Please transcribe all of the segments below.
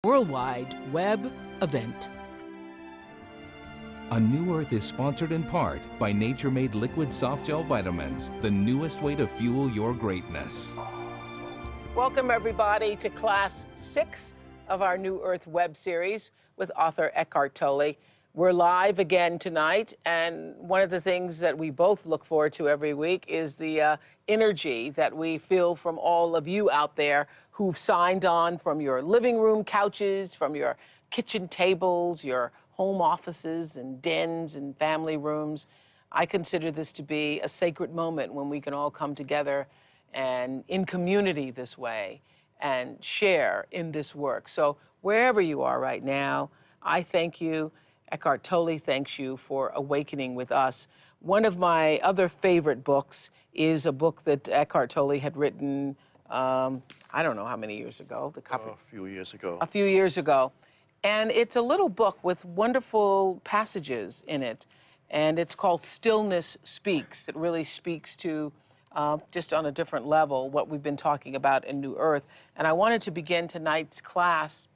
Worldwide Web event. A New Earth is sponsored in part by Nature-Made Liquid Soft Gel Vitamins, the newest way to fuel your greatness. Welcome, everybody, to Class 6 of our New Earth web series with author Eckhart Tolle. We're live again tonight, and one of the things that we both look forward to every week is the energy that we feel from all of you out there who've signed on from your living room couches, from your kitchen tables, your home offices and dens and family rooms. I consider this to be a sacred moment when we can all come together and in community this way and share in this work. So wherever you are right now, I thank you. Eckhart Tolle thanks you for awakening with us. One of my other favorite books is a book that Eckhart Tolle had written, I don't know how many years ago. A few years ago. A few years ago. And it's a little book with wonderful passages in it. And it's called Stillness Speaks. It really speaks to, just on a different level, what we've been talking about in New Earth. And I wanted to begin tonight's class,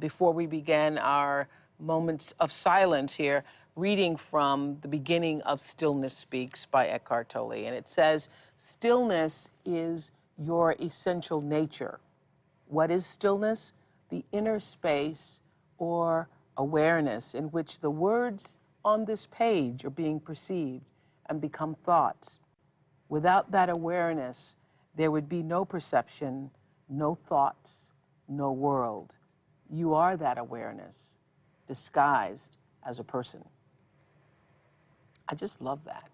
before we began our moments of silence here, reading from the beginning of Stillness Speaks by Eckhart Tolle. And it says, stillness is your essential nature. What is stillness? The inner space or awareness in which the words on this page are being perceived and become thoughts. Without that awareness, there would be no perception, no thoughts, no world. You are that awareness, disguised as a person. I just love that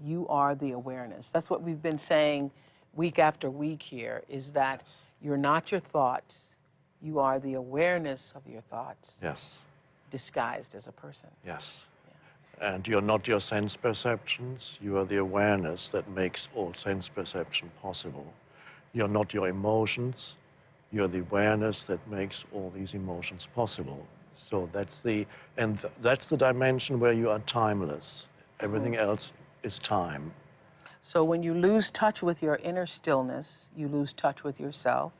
you are the awareness. That's what we've been saying week after week here, is that you're not your thoughts. You are the awareness of your thoughts. Yes. Disguised as a person. Yes. Yeah. And you're not your sense perceptions. You are the awareness that makes all sense perception possible. You're not your emotions. You're the awareness that makes all these emotions possible. So that's the dimension where you are timeless. Everything else is time. So when you lose touch with your inner stillness, you lose touch with yourself.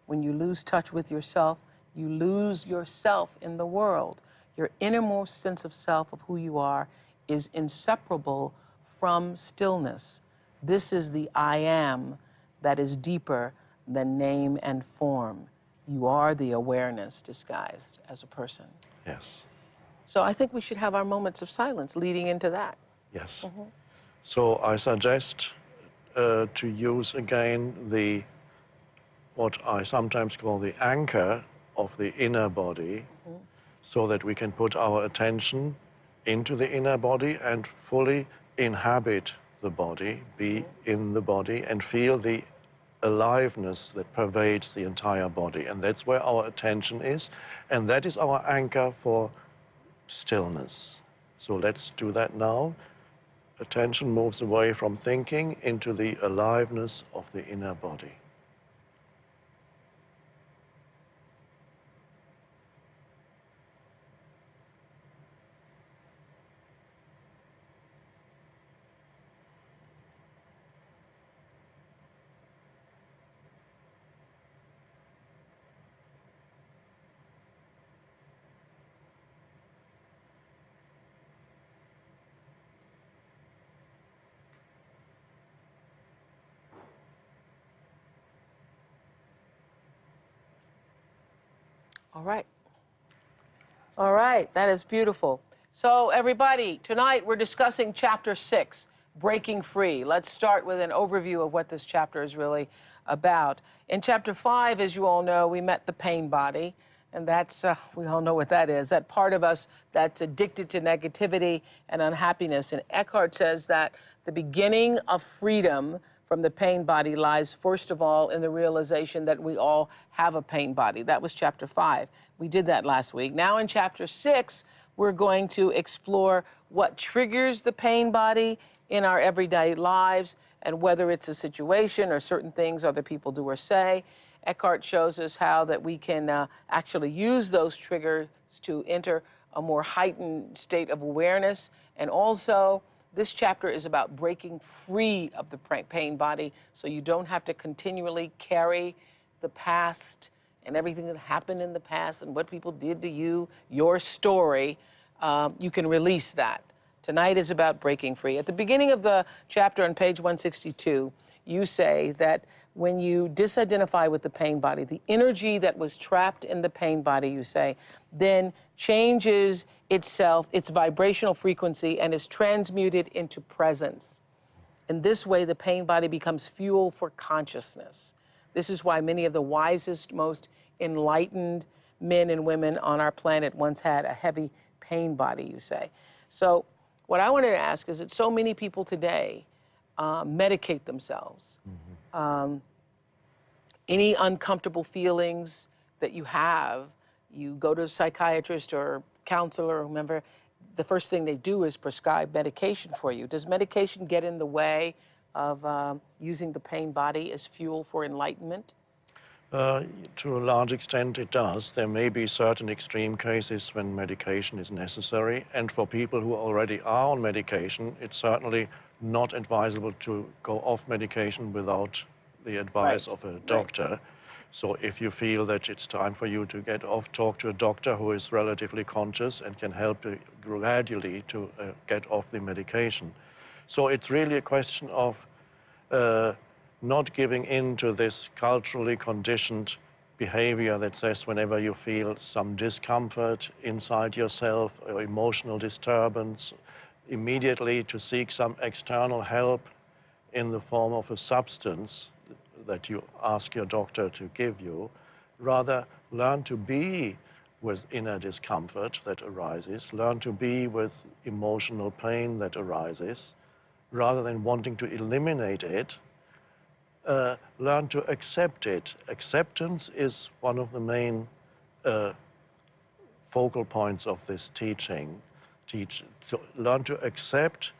When you lose touch with yourself, you lose yourself in the world. Your innermost sense of self, of who you are, is inseparable from stillness. This is the I am that is deeper than name and form. You are the awareness disguised as a person. Yes. So I think we should have our moments of silence leading into that. Yes. So I suggest to use again what I sometimes call the anchor of the inner body, so that we can put our attention into the inner body and fully inhabit the body, be in the body, and feel the aliveness that pervades the entire body. And that's where our attention is, and that is our anchor for stillness. So let's do that now. Attention moves away from thinking into the aliveness of the inner body. All right. All right, that is beautiful. So everybody, tonight we're discussing Chapter 6, Breaking Free. Let's start with an overview of what this chapter is really about. In Chapter 5, as you all know, we met the pain body, and that's, we all know what that is, that part of us that's addicted to negativity and unhappiness. And Eckhart says that the beginning of freedom from the pain body lies, first of all, in the realization that we all have a pain body. That was Chapter 5. We did that last week. Now in Chapter 6, we're going to explore what triggers the pain body in our everyday lives, and whether it's a situation or certain things other people do or say. Eckhart shows us how that we can actually use those triggers to enter a more heightened state of awareness. And also, this chapter is about breaking free of the pain body, so you don't have to continually carry the past and everything that happened in the past and what people did to you, your story, you can release that. Tonight is about breaking free. At the beginning of the chapter on page 162, you say that when you disidentify with the pain body, the energy that was trapped in the pain body, you say, then changes itself, its vibrational frequency, and is transmuted into presence. In this way, the pain body becomes fuel for consciousness. This is why many of the wisest, most enlightened men and women on our planet once had a heavy pain body, you say. So what I wanted to ask is that so many people today medicate themselves. Any uncomfortable feelings that you have, you go to a psychiatrist or counselor or whomever, the first thing they do is prescribe medication for you. Does medication get in the way of using the pain body as fuel for enlightenment? To a large extent, it does. There may be certain extreme cases when medication is necessary, and for people who already are on medication, it's certainly not advisable to go off medication without the advice of a doctor. Right. So if you feel that it's time for you to get off, talk to a doctor who is relatively conscious and can help you gradually to get off the medication. So it's really a question of not giving in to this culturally conditioned behavior that says whenever you feel some discomfort inside yourself or emotional disturbance, immediately to seek some external help in the form of a substance that you ask your doctor to give you. Rather, learn to be with inner discomfort that arises, learn to be with emotional pain that arises, rather than wanting to eliminate it. Learn to accept it. Acceptance is one of the main focal points of this teaching. So learn to accept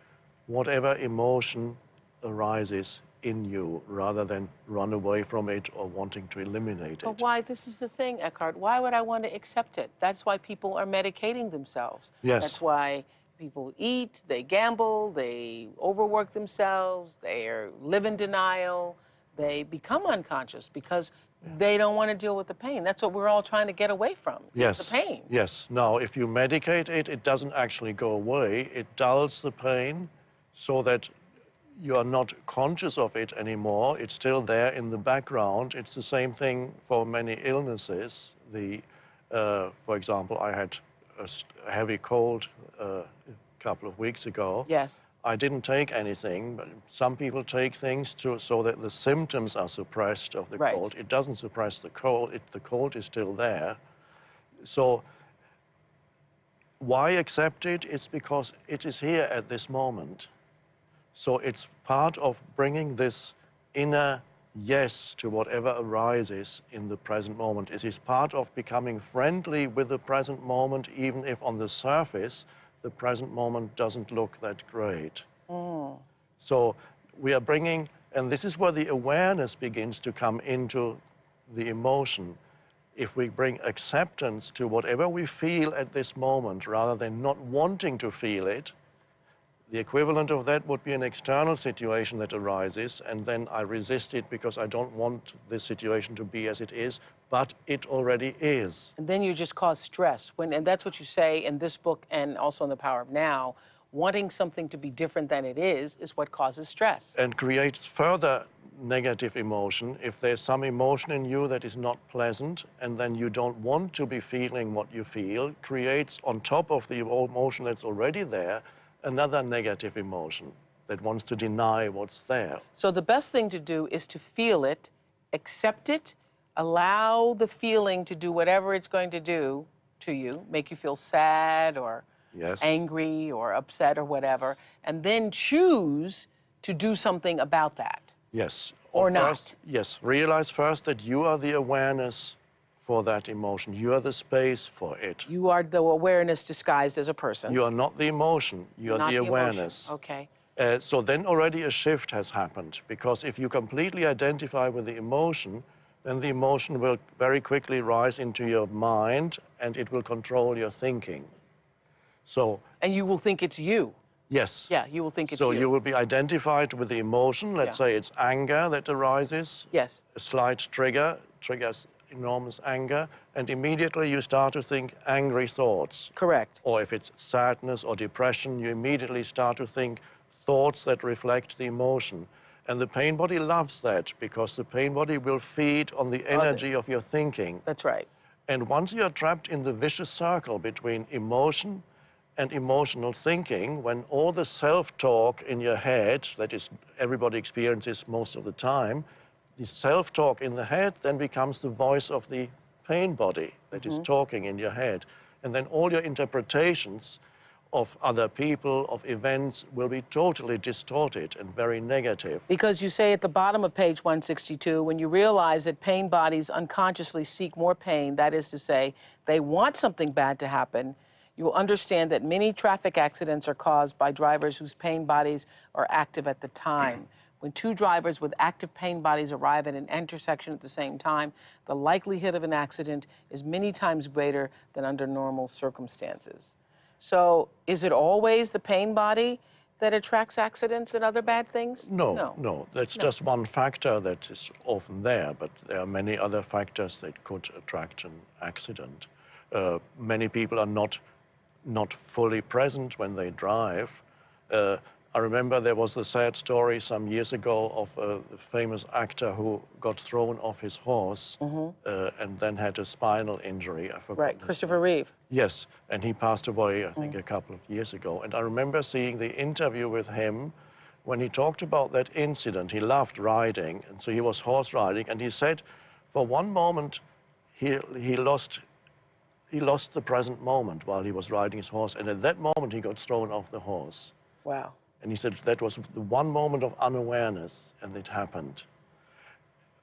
whatever emotion arises in you, rather than run away from it or wanting to eliminate it. But why? This is the thing, Eckhart. Why would I want to accept it? That's why people are medicating themselves. Yes. That's why people eat, they gamble, they overwork themselves, they live in denial, they become unconscious because they don't want to deal with the pain. That's what we're all trying to get away from, is the pain. Yes. Now, if you medicate it, it doesn't actually go away. It dulls the pain so that you are not conscious of it anymore. It's still there in the background. It's the same thing for many illnesses. For example, I had a heavy cold a couple of weeks ago. Yes. I didn't take anything, but some people take things so that the symptoms are suppressed of the cold. It doesn't suppress the cold. The cold is still there. So why accept it? It's because it is here at this moment. So it's part of bringing this inner yes to whatever arises in the present moment. It is part of becoming friendly with the present moment, even if on the surface the present moment doesn't look that great. So we are bringing, and this is where the awareness begins to come into the emotion. If we bring acceptance to whatever we feel at this moment, rather than not wanting to feel it, the equivalent of that would be an external situation that arises, and then I resist it because I don't want this situation to be as it is, but it already is. And then you just cause stress. And that's what you say in this book and also in The Power of Now. Wanting something to be different than it is what causes stress. And creates further negative emotion. If there's some emotion in you that is not pleasant, and then you don't want to be feeling what you feel, creates on top of the emotion that's already there, another negative emotion that wants to deny what's there. So the best thing to do is to feel it, accept it, allow the feeling to do whatever it's going to do to you, make you feel sad or angry or upset or whatever, and then choose to do something about that. Yes. Or not. Yes. Realize first that you are the awareness for that emotion. You are the space for it. You are the awareness disguised as a person. You are not the emotion. You are the awareness. Okay. So then already a shift has happened, because if you completely identify with the emotion, then the emotion will very quickly rise into your mind and it will control your thinking. So. And you will think it's you. Yes. Yeah, you will think it's you. So you will be identified with the emotion. Let's say it's anger that arises. Yes. A slight trigger triggers enormous anger, and immediately you start to think angry thoughts. Correct. Or if it's sadness or depression, you immediately start to think thoughts that reflect the emotion. And the pain body loves that because the pain body will feed on the energy of your thinking. That's right. And once you're trapped in the vicious circle between emotion and emotional thinking, when all the self-talk in your head, that is, everybody experiences most of the time, the self-talk in the head then becomes the voice of the pain body that is talking in your head. And then all your interpretations of other people, of events, will be totally distorted and very negative. Because you say at the bottom of page 162, when you realize that pain bodies unconsciously seek more pain, that is to say, they want something bad to happen, you will understand that many traffic accidents are caused by drivers whose pain bodies are active at the time. When two drivers with active pain bodies arrive at an intersection at the same time, the likelihood of an accident is many times greater than under normal circumstances. So is it always the pain body that attracts accidents and other bad things? No. That's just one factor that is often there, but there are many other factors that could attract an accident. Many people are not fully present when they drive. I remember there was a sad story some years ago of a famous actor who got thrown off his horse and then had a spinal injury. I forgot. Right, Christopher Reeve. Yes, and he passed away, I think, a couple of years ago. And I remember seeing the interview with him when he talked about that incident. He loved riding, and so he was horse riding, and he said for one moment he lost the present moment while he was riding his horse, and at that moment he got thrown off the horse. Wow. And he said that was the one moment of unawareness, and it happened.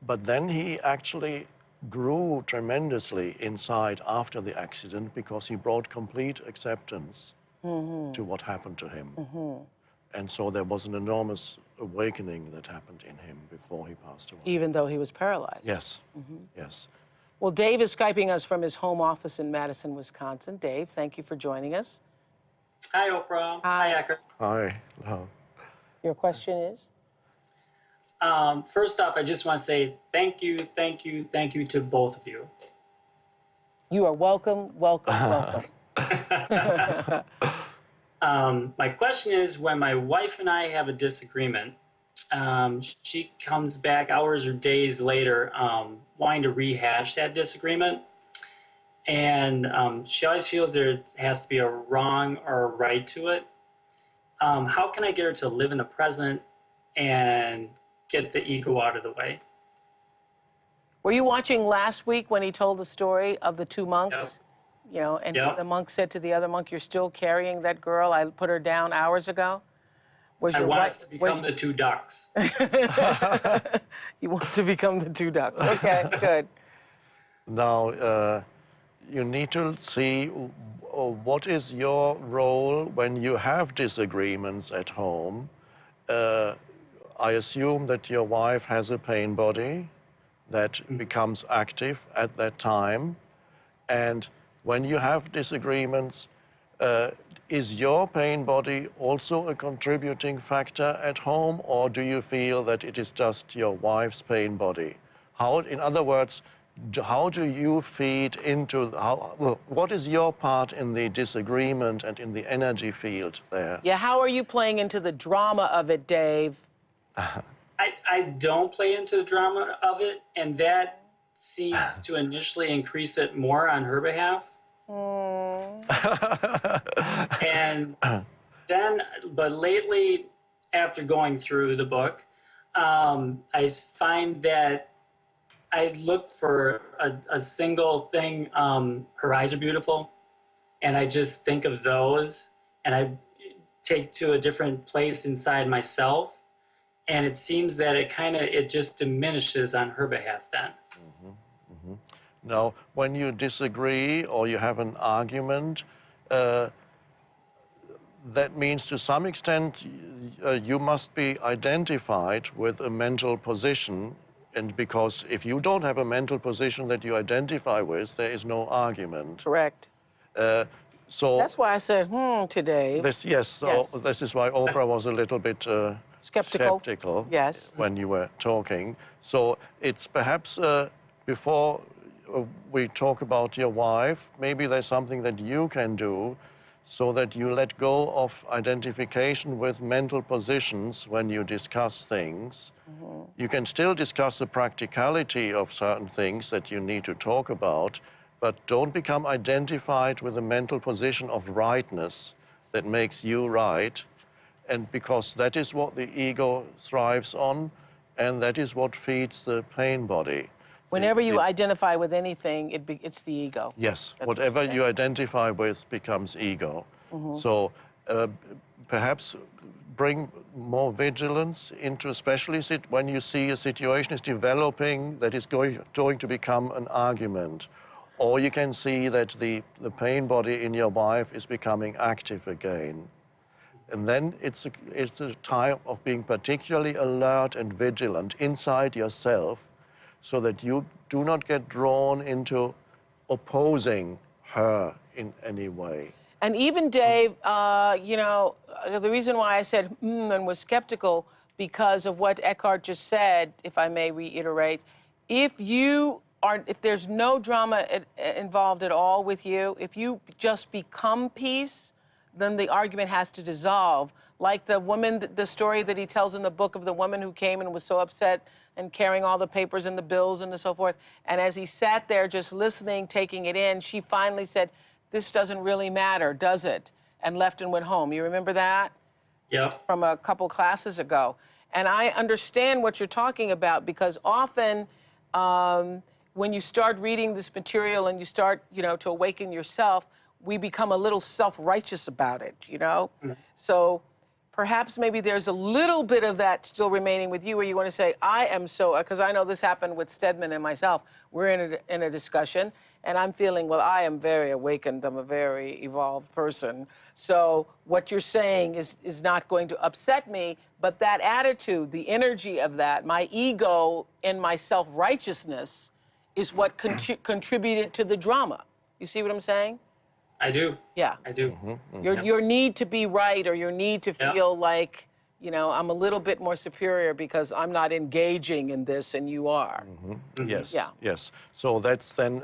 But then he actually grew tremendously inside after the accident because he brought complete acceptance to what happened to him. And so there was an enormous awakening that happened in him before he passed away. Even though he was paralyzed. Yes, yes. Well, Dave is Skyping us from his home office in Madison, Wisconsin. Dave, thank you for joining us. Hi, Oprah. Hi, Eckhart. Hi. Hello. Your question is? First off, I just want to say thank you to both of you. You are welcome, welcome. My question is, when my wife and I have a disagreement, she comes back hours or days later wanting to rehash that disagreement. And she always feels there has to be a wrong or a right to it. How can I get her to live in the present and get the ego out of the way? Were you watching last week when he told the story of the two monks? Yep. You know, and Yep. the monk said to the other monk, "You're still carrying that girl. I put her down hours ago." I want us to become the two ducks. You want to become the two ducks. Okay, good. Now, you need to see what is your role when you have disagreements at home. I assume that your wife has a pain body that becomes active at that time. And when you have disagreements, is your pain body also a contributing factor at home, or do you feel that it is just your wife's pain body? How, in other words, how do you feed into, what is your part in the disagreement and in the energy field there? Yeah, how are you playing into the drama of it, Dave? I don't play into the drama of it, and that seems to initially increase it more on her behalf. And then, but lately, after going through the book, I find that I look for a single thing. Her eyes are beautiful, and I just think of those, and I take to a different place inside myself, and it seems that it just diminishes on her behalf then. Now, when you disagree or you have an argument, that means to some extent you must be identified with a mental position, and because if you don't have a mental position that you identify with, there is no argument. Correct. So that's why I said, to Dave. This is why Oprah was a little bit skeptical. Yes. When you were talking. So it's perhaps before we talk about your wife, maybe there's something that you can do so that you let go of identification with mental positions when you discuss things. You can still discuss the practicality of certain things that you need to talk about, but don't become identified with a mental position of rightness that makes you right. And because that is what the ego thrives on, and that is what feeds the pain body. Whenever you identify with anything, it's the ego. Yes, That's what whatever you're you identify with becomes ego. So perhaps bring more vigilance into, especially when you see a situation is developing that is going to become an argument. Or you can see that the pain body in your wife is becoming active again. And then it's a time of being particularly alert and vigilant inside yourself so that you do not get drawn into opposing her in any way. And even Dave, you know, the reason why I said and was skeptical because of what Eckhart just said, if I may reiterate, if there's no drama involved at all with you, if you just become peace, then the argument has to dissolve. Like the woman, the story that he tells in the book of the woman who came and was so upset and carrying all the papers and the bills and so forth. And as he sat there just listening, taking it in, she finally said, "This doesn't really matter, does it?" And left and went home. You remember that? Yeah. From a couple classes ago. And I understand what you're talking about because often when you start reading this material and you start, you know, to awaken yourself, we become a little self-righteous about it, you know? So perhaps maybe there's a little bit of that still remaining with you where you want to say, I am so, because I know this happened with Stedman and myself. We're in a discussion and I'm feeling, well, I am very awakened. I'm a very evolved person. So what you're saying is not going to upset me, but that attitude, the energy of that, my ego and my self-righteousness is what contributed to the drama. You see what I'm saying? I do. Yeah. I do. Your need to be right or your need to feel like, you know, I'm a little bit more superior because I'm not engaging in this and you are. Yes, Yeah. yes. So that's then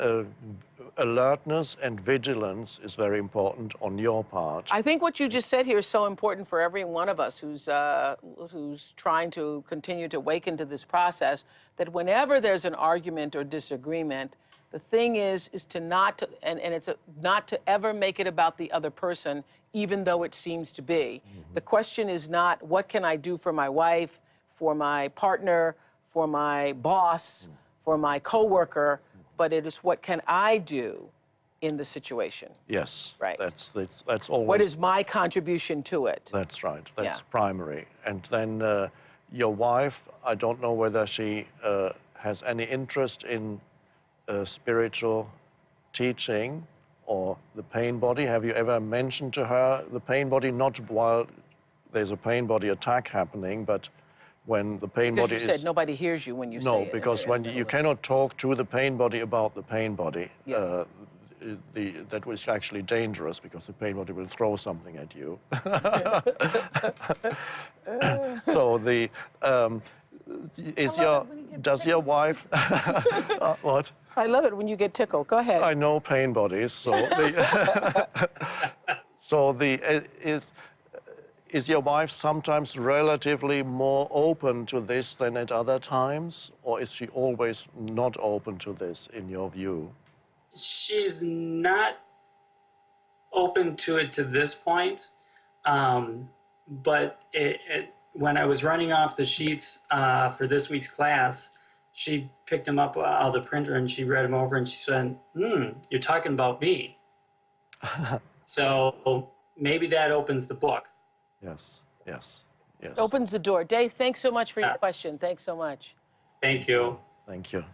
alertness and vigilance is very important on your part. I think what you just said here is so important for every one of us who's trying to continue to awaken to this process, that whenever there's an argument or disagreement, the thing is to not to, and it's not to ever make it about the other person, even though it seems to be. The question is not, what can I do for my wife, for my partner, for my boss, for my coworker, but it is what can I do in the situation. Yes, Right. That's always. What is my contribution to it? That's right. That's Yeah. primary. And then your wife, I don't know whether she has any interest in spiritual teaching or the pain body. Have you ever mentioned to her the pain body, not while there's a pain body attack happening, but when the pain Because body you is... said nobody hears you when you say No, it. because when you cannot talk to the pain body about the pain body, Yeah. that was actually dangerous because the pain body will throw something at you. So does your wife, what? I love it when you get tickled. Go ahead. I know pain bodies, so is your wife sometimes relatively more open to this than at other times, or is she always not open to this in your view? She's not open to it to this point, but when I was running off the sheets for this week's class, she picked them up out of the printer and she read them over and she said, you're talking about me. So maybe that opens the book. Yes, yes, yes. Opens the door. Dave, thanks so much for your question. Thanks so much. Thank you. Thank you.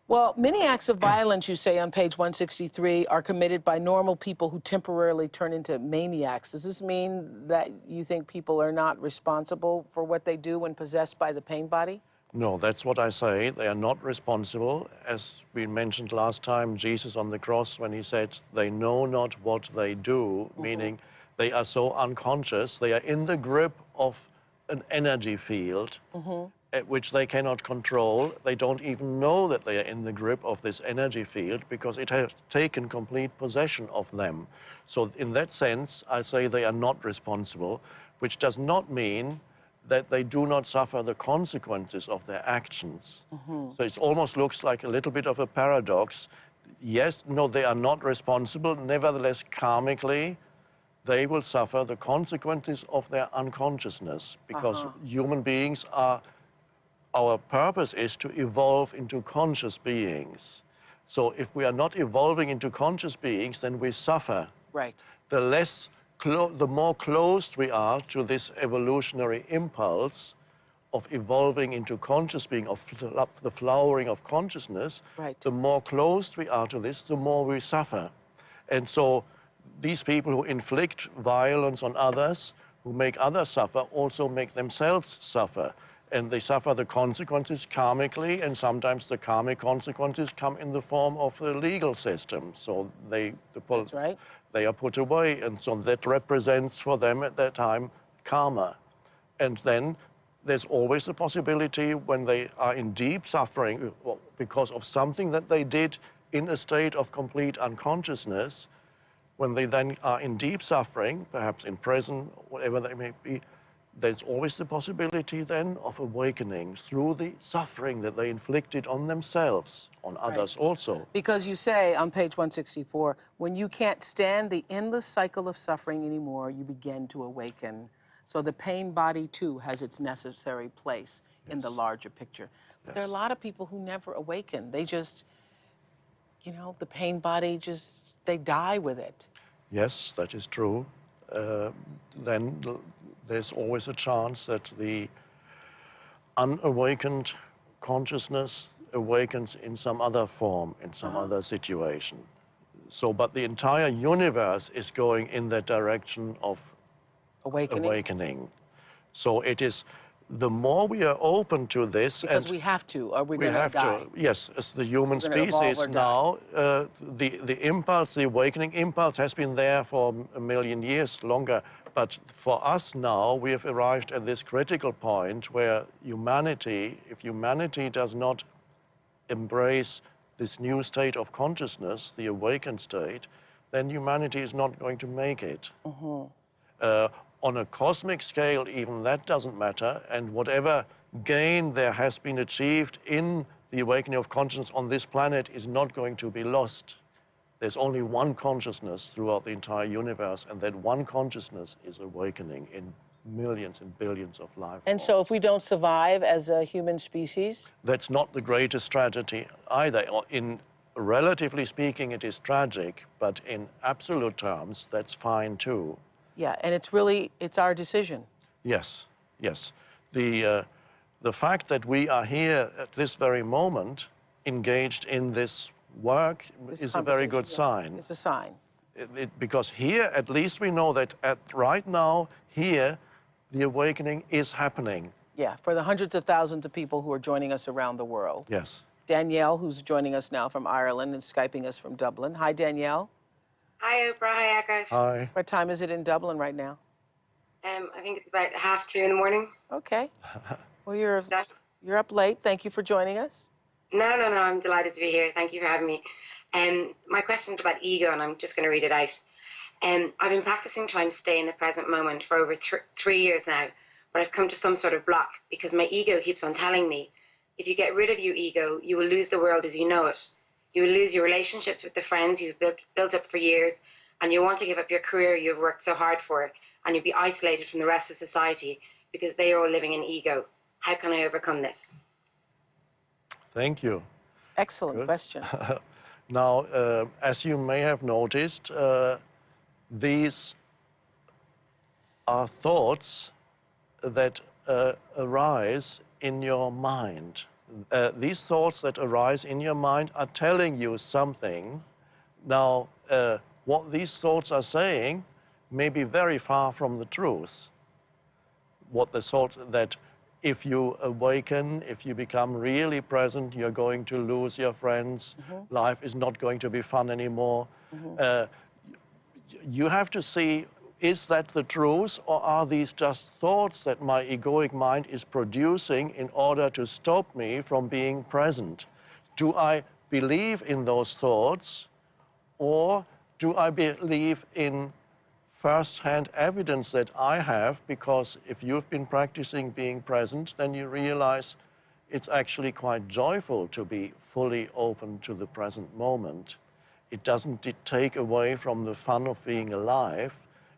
Well, many acts of violence, you say on page 163, are committed by normal people who temporarily turn into maniacs. Does this mean that you think people are not responsible for what they do when possessed by the pain body? No, that's what I say. They are not responsible. As we mentioned last time, Jesus on the cross, when he said, they know not what they do, meaning they are so unconscious, they are in the grip of an energy field, which they cannot control. They don't even know that they are in the grip of this energy field because it has taken complete possession of them. So in that sense, I say they are not responsible, which does not mean that they do not suffer the consequences of their actions. So it almost looks like a little bit of a paradox. Yes, no, they are not responsible. Nevertheless, karmically, they will suffer the consequences of their unconsciousness because human beings are, our purpose is to evolve into conscious beings. So if we are not evolving into conscious beings, then we suffer. Right. The more closed we are to this evolutionary impulse of evolving into conscious being, of the flowering of consciousness, Right. the more closed we are to this, the more we suffer. And so these people who inflict violence on others, who make others suffer, also make themselves suffer. And they suffer the consequences karmically, and sometimes the karmic consequences come in the form of the legal system. So That's right. they are put away, and so that represents for them at that time karma. And then there's always the possibility when they are in deep suffering because of something that they did in a state of complete unconsciousness, when they then are in deep suffering, perhaps in prison, whatever they may be, there's always the possibility then of awakening through the suffering that they inflicted on themselves, on others also. Because you say on page 164, when you can't stand the endless cycle of suffering anymore, you begin to awaken. So the pain body, too, has its necessary place in the larger picture. But there are a lot of people who never awaken. They just, you know, the pain body just, they die with it. Yes, that is true. Then there's always a chance that the unawakened consciousness awakens in some other form, in some other situation. So, but the entire universe is going in that direction of awakening. So it is, the more we are open to this, because we have to, or we're going to die. Yes, as the human species now, the impulse, the awakening impulse has been there for a million years longer. But for us now, we have arrived at this critical point where humanity, if humanity does not embrace this new state of consciousness, the awakened state, then humanity is not going to make it. On a cosmic scale, even that doesn't matter, and whatever gain there has been achieved in the awakening of consciousness on this planet is not going to be lost. There's only one consciousness throughout the entire universe, and that one consciousness is awakening in millions and billions of life forms. And so if we don't survive as a human species? That's not the greatest tragedy either. In relatively speaking, it is tragic, but in absolute terms, that's fine too. Yeah, and it's really, it's our decision. Yes, yes. The fact that we are here at this very moment, engaged in this work, is a very good sign. It's a sign. Because here, at least we know that right now, here, the awakening is happening. Yeah, for the hundreds of thousands of people who are joining us around the world. Yes. Danielle, who's joining us now from Ireland and Skyping us from Dublin. Hi, Danielle. Hi, Oprah. Hi, Eckhart. Hi. What time is it in Dublin right now? I think it's about 1:30 in the morning. Okay. Well, you're up late. Thank you for joining us. No. I'm delighted to be here. Thank you for having me. My question is about ego, and I'm just going to read it out. I've been practicing trying to stay in the present moment for over 3 years now, but I've come to some sort of block because my ego keeps on telling me, if you get rid of your ego, you will lose the world as you know it. You will lose your relationships with the friends you've built up for years, and you'll want to give up your career you've worked so hard for, and you'll be isolated from the rest of society because they are all living in ego. How can I overcome this? Thank you. Excellent question. Now, as you may have noticed, these are thoughts that arise in your mind. These thoughts that arise in your mind are telling you something. Now, what these thoughts are saying may be very far from the truth. What the thought that if you awaken, if you become really present, you're going to lose your friends, life is not going to be fun anymore. You have to see is that the truth, or are these just thoughts that my egoic mind is producing in order to stop me from being present? Do I believe in those thoughts, or do I believe in first-hand evidence that I have? Because if you've been practicing being present, then you realize it's actually quite joyful to be fully open to the present moment. It doesn't take away from the fun of being alive.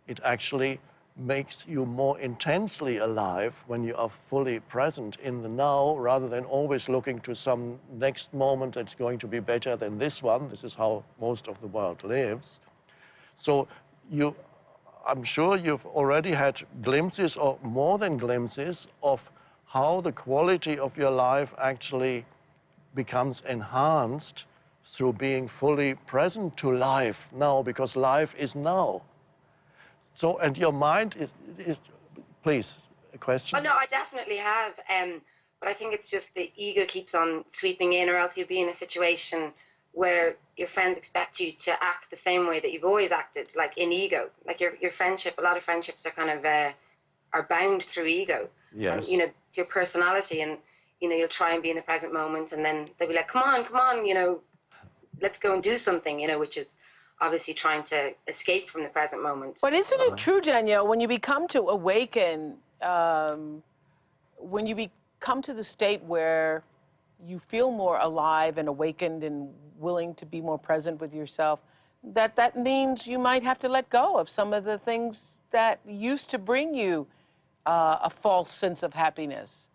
It actually makes you more intensely alive when you are fully present in the now, rather than always looking to some next moment that's going to be better than this one. This is how most of the world lives. So I'm sure you've already had glimpses, or more than glimpses, of how the quality of your life actually becomes enhanced through being fully present to life now, because life is now. So, and your mind is please, a question? Oh, no, I definitely have. But I think it's just the ego keeps on sweeping in, or else you'll be in a situation where your friends expect you to act the same way that you've always acted, like in ego. Like your friendship, a lot of friendships are kind of, are bound through ego. Yes. And, it's your personality, and, you'll try and be in the present moment, and then they'll be like, come on, let's go and do something, which is obviously trying to escape from the present moment. But isn't it true, Danielle, when you become to awaken, when you come to the state where you feel more alive and awakened and willing to be more present with yourself, that means you might have to let go of some of the things that used to bring you a false sense of happiness?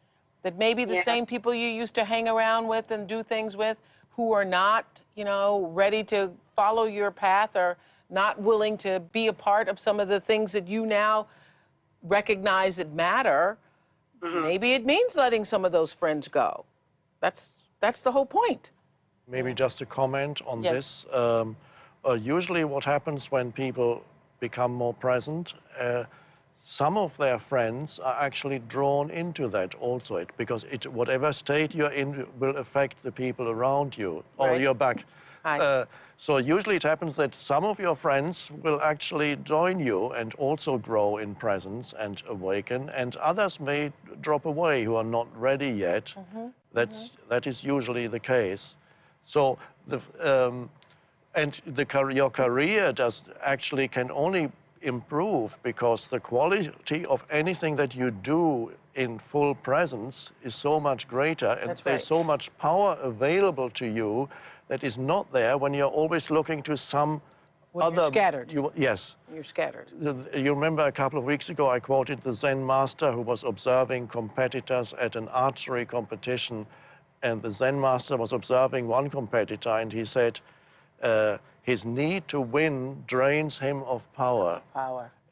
That maybe the same people you used to hang around with and do things with, who are not, ready to follow your path, or not willing to be a part of some of the things that you now recognize that matter, maybe it means letting some of those friends go. That's the whole point. Maybe just a comment on this. Usually what happens when people become more present, some of their friends are actually drawn into that also, because whatever state you're in will affect the people around you. Oh, Right. you're back. So usually it happens that some of your friends will actually join you and also grow in presence and awaken, and others may drop away who are not ready yet. That is usually the case. So your career can only improve because the quality of anything that you do in full presence is so much greater, and there's so much power available to you that is not there when you're always looking to some other... You're scattered. Yes. You're scattered. You remember a couple of weeks ago I quoted the Zen master who was observing competitors at an archery competition, and the Zen master was observing one competitor, and he said, his need to win drains him of power.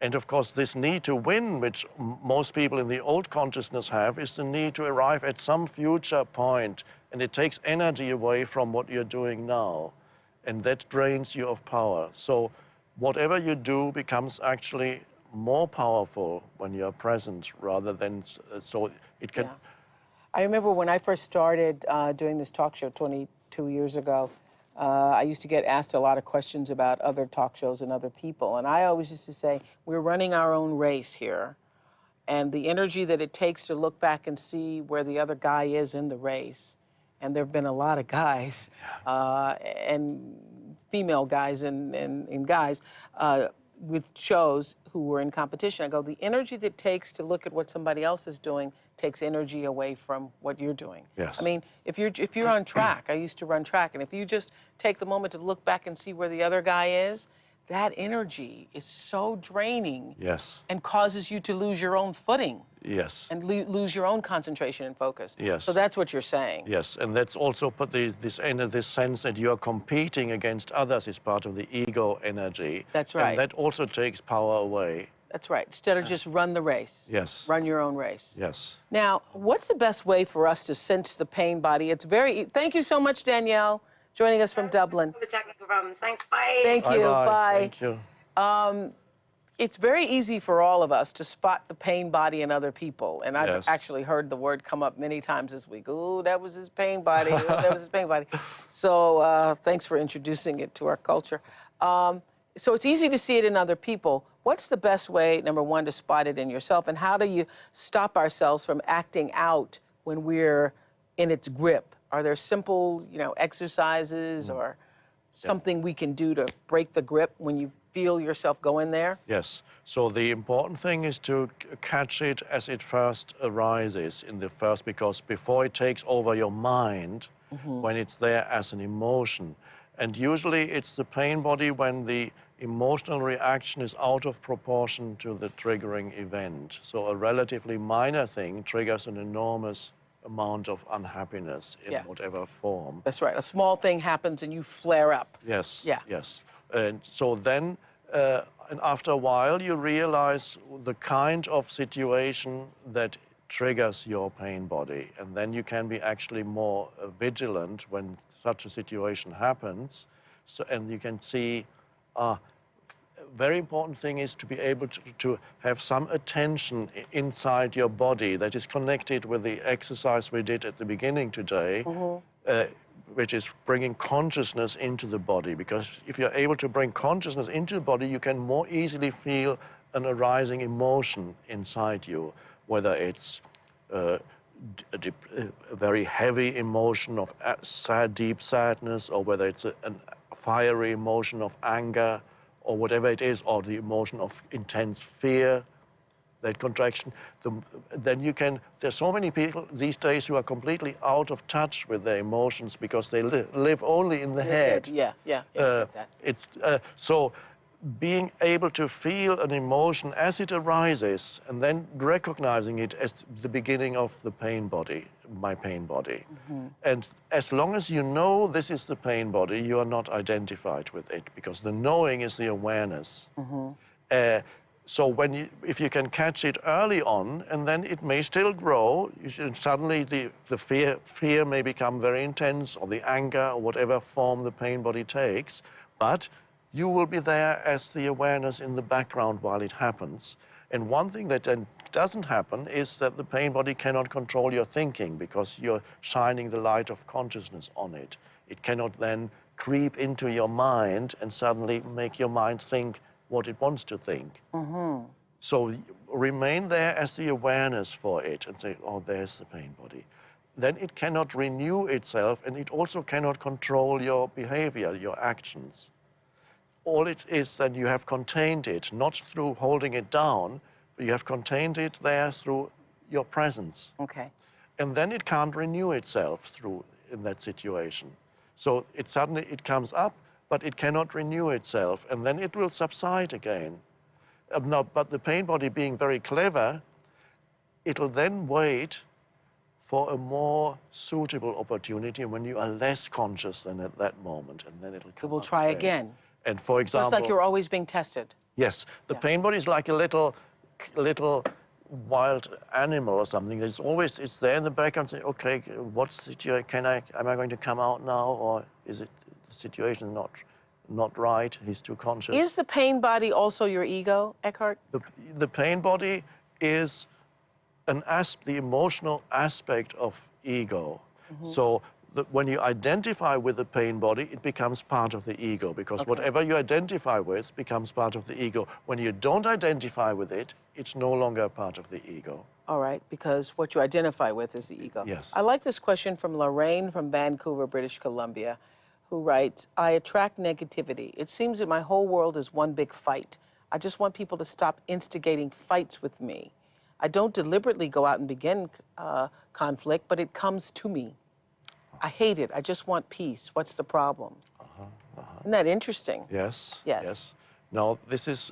And of course, this need to win, which most people in the old consciousness have, is the need to arrive at some future point. And it takes energy away from what you're doing now. And that drains you of power. So whatever you do becomes actually more powerful when you're present, rather than, so it can... I remember when I first started doing this talk show 22 years ago, I used to get asked a lot of questions about other talk shows and other people. And I always used to say, we're running our own race here. And the energy that it takes to look back and see where the other guy is in the race. And there have been a lot of guys, and female guys and guys, with shows who were in competition. I go, the energy that it takes to look at what somebody else is doing takes energy away from what you're doing. Yes. I mean, if you're on track, I used to run track, and if you just take the moment to look back and see where the other guy is, that energy is so draining. Yes. And causes you to lose your own footing. Yes. And lose your own concentration and focus. Yes. So that's what you're saying. Yes, and that's also put this sense that you are competing against others is part of the ego energy. That's right. And that also takes power away. That's right. Instead of just run the race. Yes. Run your own race. Yes. Now, what's the best way for us to sense the pain body? It's very... Thank you so much, Danielle, joining us from Dublin. The technical problems. Thanks. Bye. Thank you. Bye. Thank you. It's very easy for all of us to spot the pain body in other people. And I've Yes. actually heard the word come up many times this week. Ooh, that was his pain body. Ooh, that was his pain body. So thanks for introducing it to our culture. So it's easy to see it in other people. What's the best way, number one, to spot it in yourself, and how do you stop ourselves from acting out when we're in its grip? Are there simple, exercises or something we can do to break the grip when you feel yourself going there? Yes. So the important thing is to catch it as it first arises because before it takes over your mind, when it's there as an emotion. And usually it's the pain body when the emotional reaction is out of proportion to the triggering event. So a relatively minor thing triggers an enormous amount of unhappiness in whatever form. That's right. A small thing happens and you flare up. Yes. Yeah. Yes. And so then, and after a while, you realize the kind of situation that triggers your pain body. And then you can be actually more vigilant when such a situation happens. So, and you can see, very important thing is to be able to have some attention inside your body that is connected with the exercise we did at the beginning today, which is bringing consciousness into the body. Because if you're able to bring consciousness into the body, you can more easily feel an arising emotion inside you, whether it's a very heavy emotion of deep sadness, or whether it's a fiery emotion of anger, or whatever it is, or the emotion of intense fear, that contraction. Then you can, there's so many people these days who are completely out of touch with their emotions because they live only in the head. So being able to feel an emotion as it arises and then recognizing it as the beginning of the pain body, my pain body. And as long as you know this is the pain body, you are not identified with it, because the knowing is the awareness. So if you can catch it early on, and then it may still grow, suddenly the fear may become very intense, or the anger, or whatever form the pain body takes, but you will be there as the awareness in the background while it happens. And one thing that then doesn't happen is that the pain body cannot control your thinking, because you're shining the light of consciousness on it. It cannot then creep into your mind and suddenly make your mind think what it wants to think. So remain there as the awareness for it and say, oh, there's the pain body. Then it cannot renew itself, and it also cannot control your behavior, your actions. All it is that you have contained it, not through holding it down, but you have contained it there through your presence. And then it can't renew itself in that situation. So suddenly it comes up, but it cannot renew itself, and then it will subside again. But the pain body, being very clever, it'll then wait for a more suitable opportunity when you are less conscious than at that moment, and then it'll come It will up try again. And for example... So it's like you're always being tested. Yes. The pain body is like a little wild animal or something. It's there in the background, say, okay, what's the situation? Am I going to come out now, or is it the situation not right? He's too conscious. Is the pain body also your ego, Eckhart? The pain body is the emotional aspect of ego. So when you identify with the pain body, it becomes part of the ego, because whatever you identify with becomes part of the ego. When you don't identify with it, it's no longer part of the ego. All right, because what you identify with is the ego. Yes. I like this question from Lorraine from Vancouver, British Columbia, who writes, I attract negativity. It seems that my whole world is one big fight. I just want people to stop instigating fights with me. I don't deliberately go out and begin conflict, but it comes to me. I hate it. I just want peace. What's the problem? Isn't that interesting? Yes. Yes. Now, this is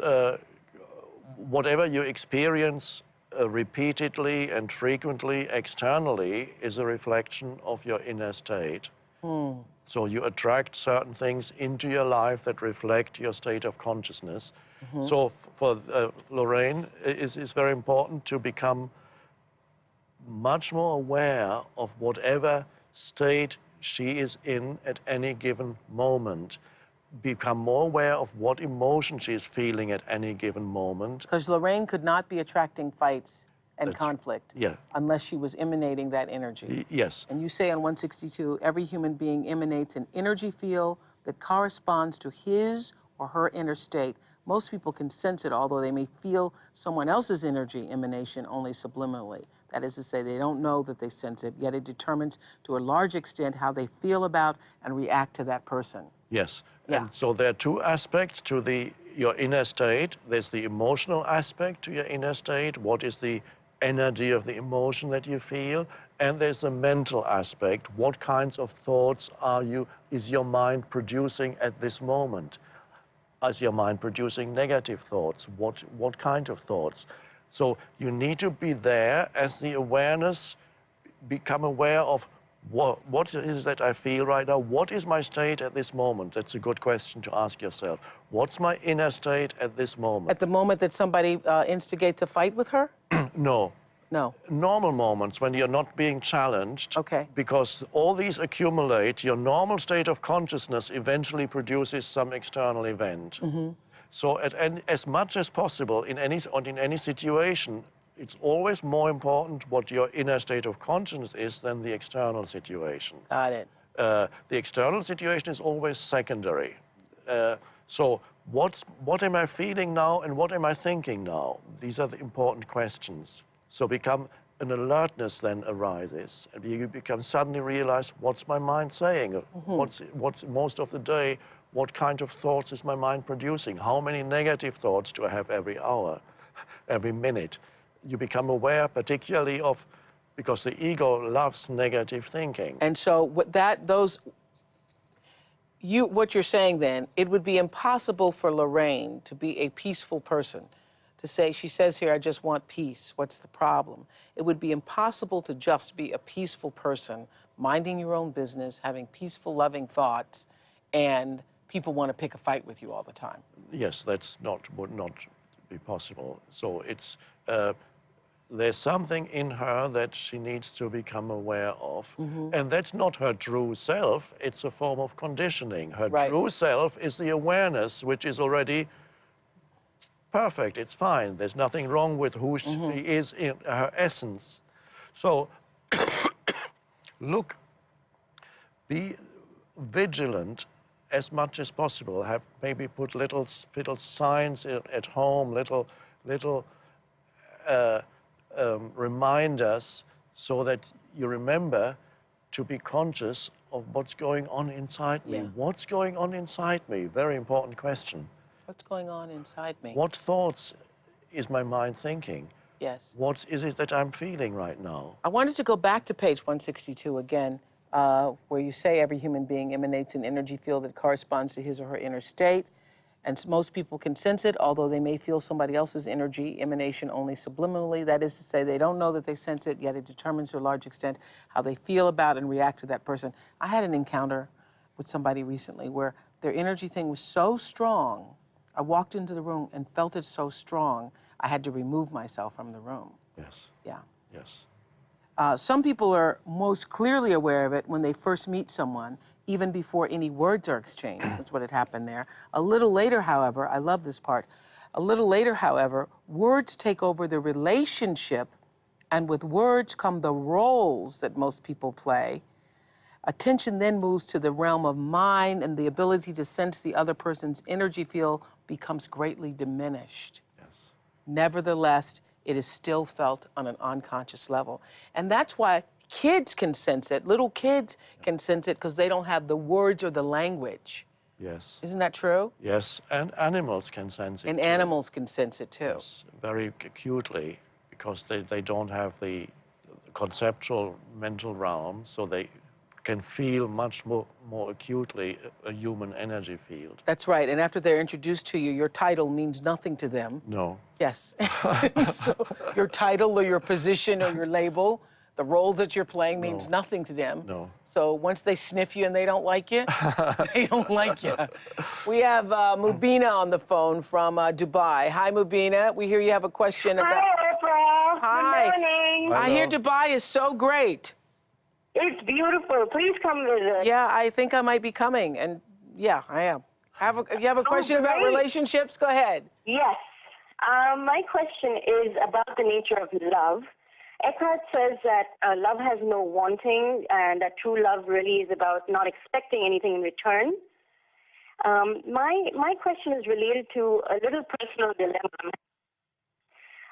whatever you experience repeatedly and frequently externally is a reflection of your inner state. So you attract certain things into your life that reflect your state of consciousness. So for Lorraine, it's very important to become much more aware of whatever state she is in at any given moment. Become more aware of what emotion she is feeling at any given moment. Because Lorraine could not be attracting fights and conflict unless she was emanating that energy. Yes. And you say on 162, every human being emanates an energy field that corresponds to his or her inner state, Most people can sense it, although they may feel someone else's energy emanation only subliminally. That is to say, they don't know that they sense it, yet it determines to a large extent how they feel about and react to that person. Yes. Yeah. And so there are two aspects to your inner state. There's the emotional aspect to your inner state. What is the energy of the emotion that you feel? And there's the mental aspect. What kinds of thoughts is your mind producing at this moment? Is your mind producing negative thoughts? What kind of thoughts? So you need to be there as the awareness, become aware of what is that I feel right now? What is my state at this moment? That's a good question to ask yourself. What's my inner state at this moment? At the moment that somebody instigates a fight with her? No. No. Normal moments when you're not being challenged. Okay. Because all these accumulate, your normal state of consciousness eventually produces some external event. So as much as possible in any situation, it's always more important what your inner state of consciousness is than the external situation. Got it. The external situation is always secondary. So what am I feeling now and what am I thinking now? These are the important questions. So an alertness then arises, and you become suddenly realize, what's my mind saying? What's most of the day, what kind of thoughts is my mind producing? How many negative thoughts do I have every hour, every minute? You become aware particularly because the ego loves negative thinking. And so what you're saying then, it would be impossible for Lorraine to be a peaceful person, to say, she says here, I just want peace. What's the problem? It would be impossible to just be a peaceful person, minding your own business, having peaceful, loving thoughts, and people want to pick a fight with you all the time. Yes, would not be possible. So there's something in her that she needs to become aware of. And that's not her true self, it's a form of conditioning. Her true self is the awareness, which is already perfect, it's fine. There's nothing wrong with who she is in her essence. So be vigilant as much as possible. Maybe put little signs at home, little reminders, so that you remember to be conscious of what's going on inside me. What's going on inside me? Very important question. What's going on inside me? What thoughts is my mind thinking? Yes. What is it that I'm feeling right now? I wanted to go back to page 162 again, where you say every human being emanates an energy field that corresponds to his or her inner state. And most people can sense it, although they may feel somebody else's energy emanation only subliminally. That is to say, they don't know that they sense it, yet it determines to a large extent how they feel about and react to that person. I had an encounter with somebody recently where their energy thing was so strong. I walked into the room and felt it so strong, I had to remove myself from the room. Yes. Yeah. Yes. Some people are most clearly aware of it when they first meet someone, even before any words are exchanged. That's what had happened there. A little later, however, I love this part, a little later, however, words take over the relationship, and with words come the roles that most people play. Attention then moves to the realm of mind, and the ability to sense the other person's energy field becomes greatly diminished. Yes. Nevertheless, it is still felt on an unconscious level. And that's why kids can sense it. Little kids can sense it because they don't have the words or the language. Yes. Isn't that true? Yes, and animals can sense it And too. animals can sense it too. Yes, very acutely, because they don't have the conceptual mental realm, so they can feel much more acutely a human energy field. That's right. And after they're introduced to you, your title means nothing to them. No. Yes. So your title or your position or your label, the role that you're playing means nothing to them. No. So once they sniff you and they don't like you, they don't like you. We have Mubina on the phone from Dubai. Hi, Mubina. We hear you have a question about... Hi, Oprah. Hi. Good morning. I hear Dubai is so great. It's beautiful. Please come visit. Yeah, I think I might be coming. And yeah, I am. You have a question about great. relationships? Go ahead. Yes. My question is about the nature of love. Eckhart says that love has no wanting, and that true love really is about not expecting anything in return. My question is related to a little personal dilemma.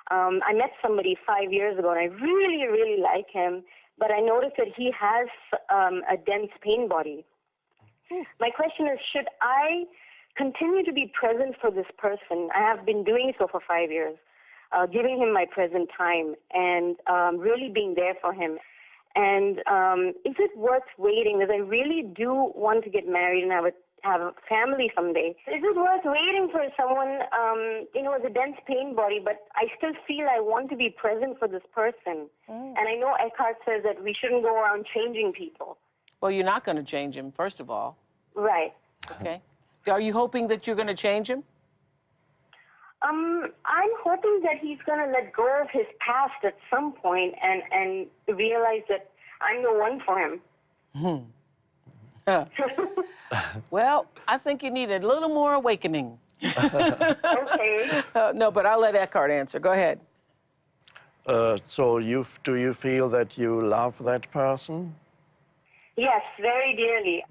I met somebody 5 years ago, and I really, really like him, but I noticed that he has a dense pain body. My question is, should I continue to be present for this person? I have been doing so for 5 years, giving him my present time and really being there for him. And is it worth waiting? Because I really do want to get married and have a family someday. Is it worth waiting for someone, with a dense pain body, but I still feel I want to be present for this person? And I know Eckhart says that we shouldn't go around changing people. Well, you're not going to change him, first of all. Right. Okay. Are you hoping that you're going to change him? I'm hoping that he's going to let go of his past at some point and realize that I'm the one for him. Well, I think you need a little more awakening. Okay. No, but I'll let Eckhart answer. Go ahead. So do you feel that you love that person? Yes, very dearly.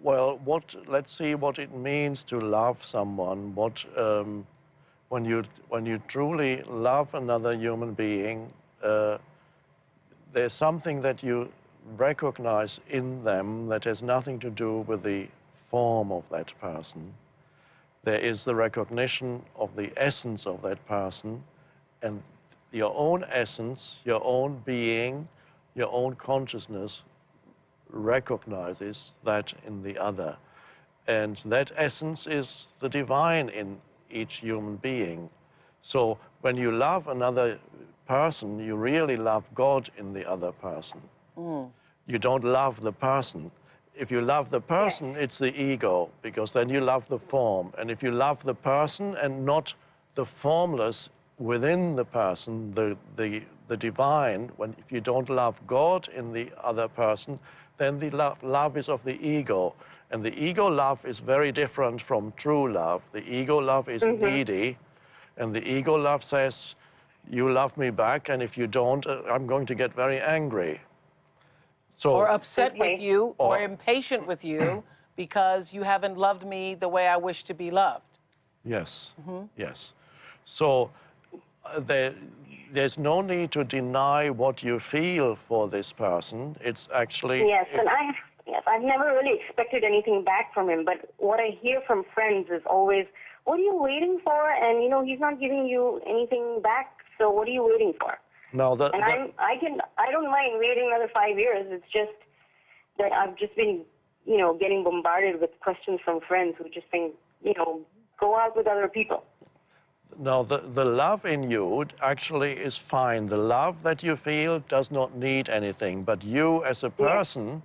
Well, let's see what it means to love someone. When you truly love another human being, there's something that you recognize in them that has nothing to do with the form of that person. There is the recognition of the essence of that person, and your own essence, your own being, your own consciousness recognizes that in the other. And that essence is the divine in each human being. So when you love another person, you really love God in the other person. You don't love the person. If you love the person, it's the ego, because then you love the form. And if you love the person and not the formless within the person, the divine, if you don't love God in the other person, then the love is of the ego. And the ego love is very different from true love. The ego love is needy, and the ego love says, you love me back, and if you don't, I'm going to get very angry. So, or upset with you, or impatient with you, because you haven't loved me the way I wish to be loved. Yes, yes. So there's no need to deny what you feel for this person. It's actually... Yes, and I've never really expected anything back from him, but what I hear from friends is always, what are you waiting for? And, he's not giving you anything back, so what are you waiting for? No, I don't mind waiting another 5 years. It's just that I've just been, getting bombarded with questions from friends who just think, go out with other people. No, the love in you actually is fine. The love that you feel does not need anything, but you as a person,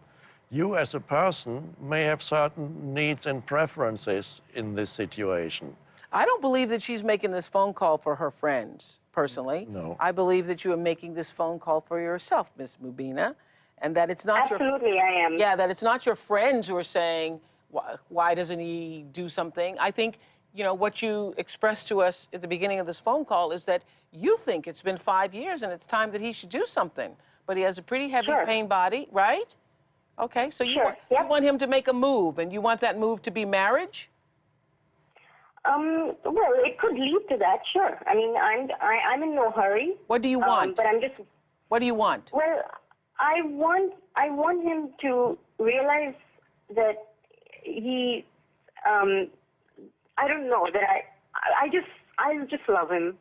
may have certain needs and preferences in this situation. I don't believe that she's making this phone call for her friends, personally. No. I believe that you are making this phone call for yourself, Miss Mubina, and that it's not Absolutely, I am. Yeah, that it's not your friends who are saying, why doesn't he do something? I think, what you expressed to us at the beginning of this phone call is that you think it's been 5 years and it's time that he should do something. But he has a pretty heavy pain body, right? Okay, so you want him to make a move, and you want that move to be marriage? Well, it could lead to that, sure. I mean, I'm in no hurry. What do you want? But I'm just... What do you want? Well, I want him to realize that he, I don't know, that I just love him.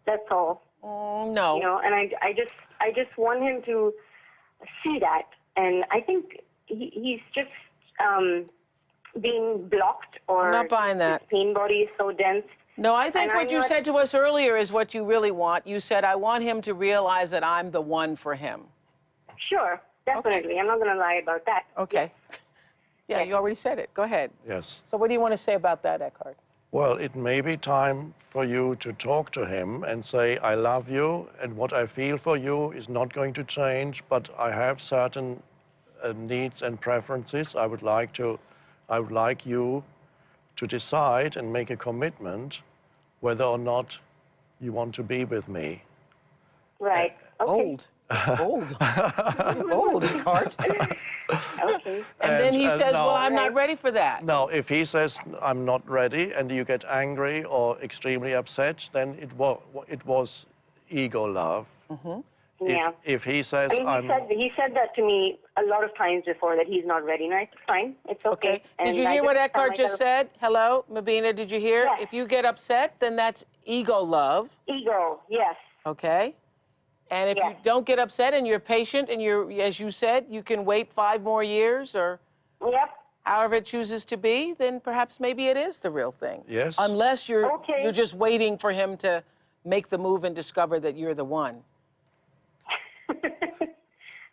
That's all. No. And I just want him to see that. And I think he's just being blocked, or I'm not buying that. His pain body is so dense. No, I think what you said to us earlier is what you really want. You said, I want him to realize that I'm the one for him. Sure, definitely. Okay. I'm not going to lie about that. Okay. Yeah, you already said it. Go ahead. Yes. So what do you want to say about that, Eckhart? Well, it may be time for you to talk to him and say, I love you, and what I feel for you is not going to change, but I have certain needs and preferences. I would like you to decide and make a commitment whether or not you want to be with me. Right. Okay. Old. It's old. Old, Eckhart. Okay. And then he says, no, well, I'm not ready for that. Now, if he says, I'm not ready, and you get angry or extremely upset, then it was ego love. Yeah. If he says, I mean, he said that to me a lot of times before, that he's not ready, and I said, fine, it's okay. Okay. Did And you I hear what tell Eckhart just myself, said? Hello, Mabina, did you hear? Yes. If you get upset, then that's ego love, Ego, yes. okay? And if you Yes. don't get upset and you're patient and you're, as you said, you can wait 5 more years or Yep. however it chooses to be, then perhaps maybe it is the real thing. Yes. Unless you're Okay. just waiting for him to make the move and discover that you're the one.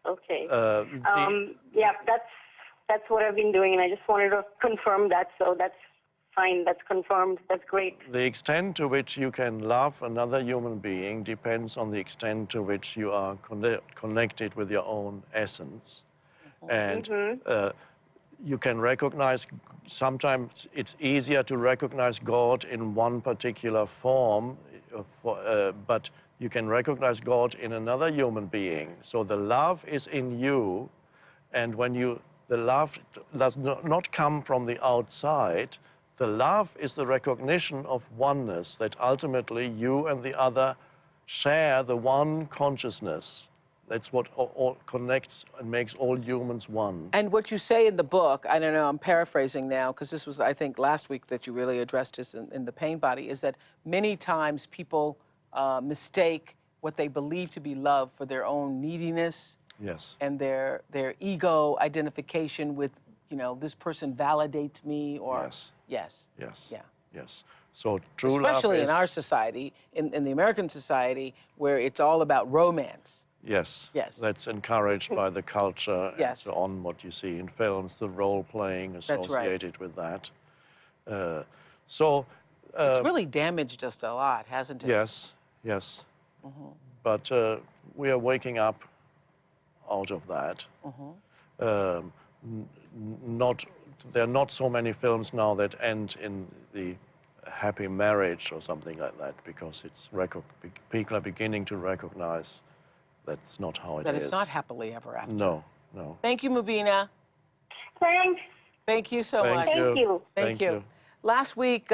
Okay. the- Yeah, that's what I've been doing, and I just wanted to confirm that, so that's fine. That's confirmed. That's great. The extent to which you can love another human being depends on the extent to which you are connected with your own essence. And you can recognize, sometimes it's easier to recognize God in one particular form, but you can recognize God in another human being. So the love is in you, and when the love does not come from the outside. The love is the recognition of oneness, that ultimately you and the other share the one consciousness. That's what all connects and makes all humans one. And what you say in the book, I don't know, I'm paraphrasing now, because this was, I think, last week that you really addressed this in The Pain Body, is that many times people mistake what they believe to be love for their own neediness. Yes. And their ego identification with, this person validates me, or... Yes. Yes. Yes. Yeah. Yes. So true Especially love is... in our society, in the American society, where it's all about romance. Yes. Yes. That's encouraged by the culture and Yes. so on, what you see in films, the role-playing associated with that. It's really damaged us a lot, hasn't it? Yes, yes. But we are waking up out of that. There are not so many films now that end in the happy marriage or something like that, because people are beginning to recognize that's not how it is. That it's not happily ever after. No, no. Thank you, Mubina. Thanks. Thank you so much. Thank you. Thank you. Last week,